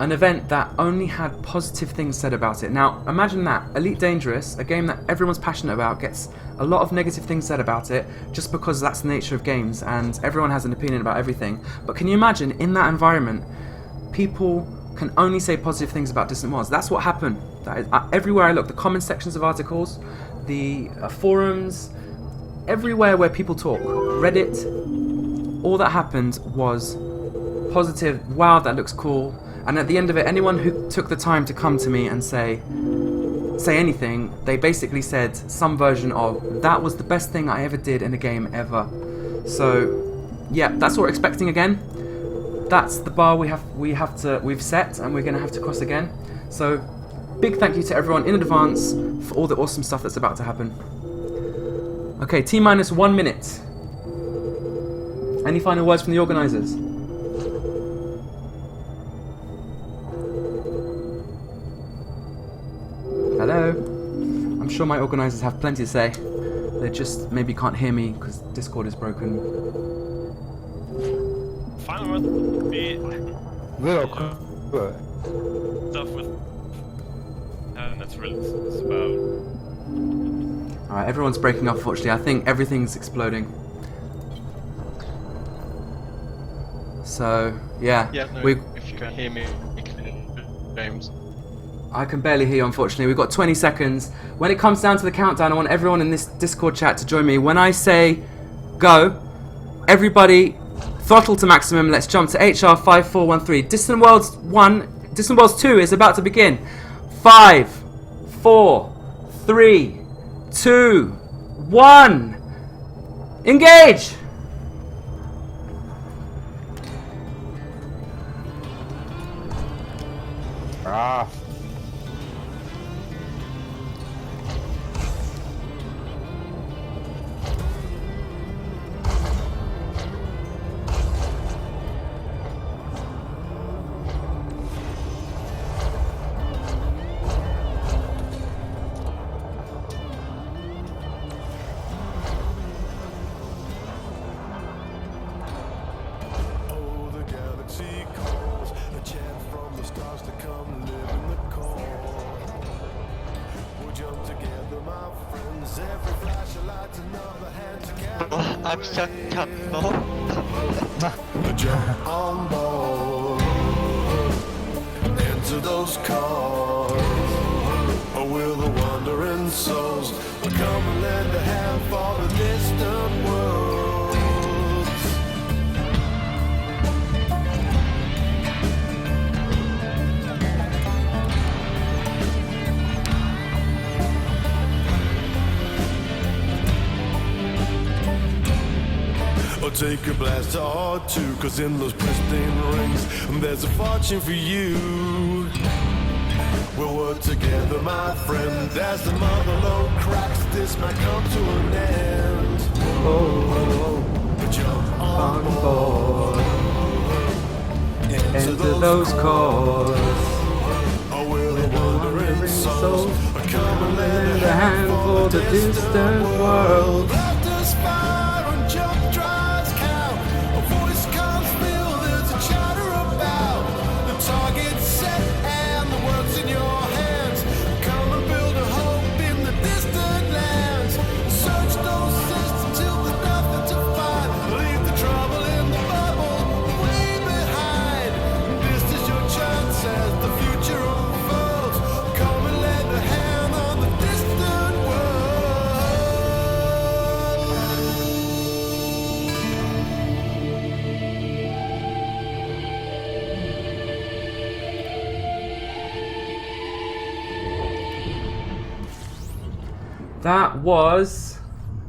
an event that only had positive things said about it. Now, imagine that. Elite Dangerous, a game that everyone's passionate about, gets a lot of negative things said about it just because that's the nature of games and everyone has an opinion about everything. But can you imagine, in that environment, people can only say positive things about Distant Worlds? That's what happened. That is, everywhere I look, the comment sections of articles, the forums, everywhere where people talk, Reddit, all that happened was positive, wow, that looks cool. And at the end of it, anyone who took the time to come to me and say anything, they basically said some version of, that was the best thing I ever did in a game ever. So yeah, that's what we're expecting again. That's the bar we've set, and we're gonna have to cross again. So big thank you to everyone in advance for all the awesome stuff that's about to happen. Okay, T-minus 1 minute. Any final words from the organisers? Hello? I'm sure my organisers have plenty to say. They just maybe can't hear me because Discord is broken. Final word would be Little stuff with, and that's really what it's about. Alright, everyone's breaking up, unfortunately. I think everything's exploding. So, yeah. Yeah, no, if you can hear me, James. I can barely hear you, unfortunately. We've got 20 seconds. When it comes down to the countdown, I want everyone in this Discord chat to join me. When I say go, everybody throttle to maximum. Let's jump to HR 5413. Distant Worlds 1, Distant Worlds 2 is about to begin. 5, 4, 3, 2, 1. Engage! I'm stuck comfortable. Jump on board into those cars. Or will the wandering souls come and lend a hand for the distant worlds? Or take a blast or two, cause in those pristine rings there's a fortune for you. We'll work together, my friend, as the mother load cracks. This might come to an end. Jump on board Into those cars. Or will the wandering souls come and lend a hand for the distant world. Laughter, spire, and jump drives count. A voice comes filled, there's a chatter about the target set and the works in your hands. Come and build a hope in the distant lands. Search those systems till there's nothing to find. Leave the trouble in the bubble way behind. This is your chance as the future unfolds. Come and lend a hand on the distant world. That was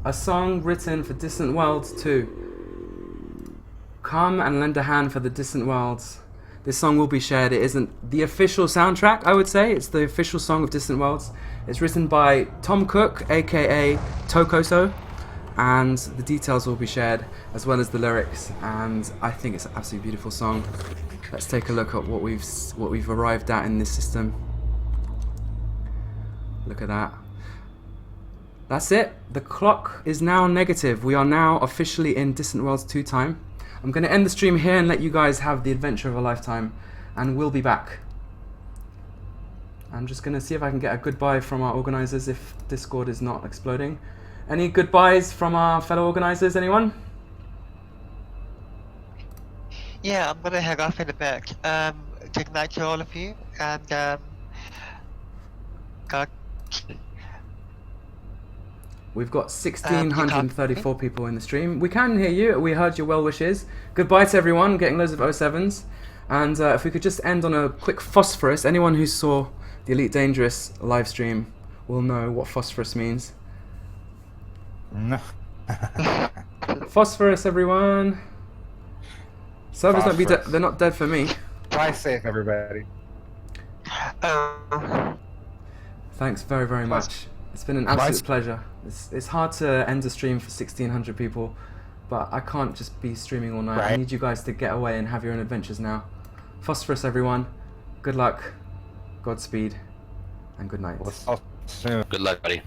a song written for Distant Worlds 2. Come and lend a hand for the Distant Worlds. This song will be shared. It isn't the official soundtrack, I would say. It's the official song of Distant Worlds. It's written by Tom Cook, aka Tokoso, and the details will be shared as well as the lyrics. And I think it's an absolutely beautiful song. Let's take a look at what we've arrived at in this system. Look at that. That's it. The clock is now negative. We are now officially in Distant Worlds 2 time. I'm going to end the stream here and let you guys have the adventure of a lifetime, and we'll be back. I'm just going to see if I can get a goodbye from our organisers if Discord is not exploding. Any goodbyes from our fellow organisers, anyone? Yeah, I'm gonna head off in a bit. Good night to all of you, and God. We've got 1,634 people in the stream. We can hear you. We heard your well wishes. Goodbye to everyone. Getting loads of 07s. And if we could just end on a quick phosphorus. Anyone who saw the Elite Dangerous live stream will know what phosphorus means. No. Phosphorus, everyone. Servers don't be Phosphorus. they're not dead for me. Fly safe, everybody. Thanks very, very much. It's been an absolute pleasure. It's hard to end a stream for 1,600 people, but I can't just be streaming all night. I Right. need you guys to get away and have your own adventures now. Phosphorus, everyone. Good luck, Godspeed, and good night. We'll see you soon. Good luck, buddy.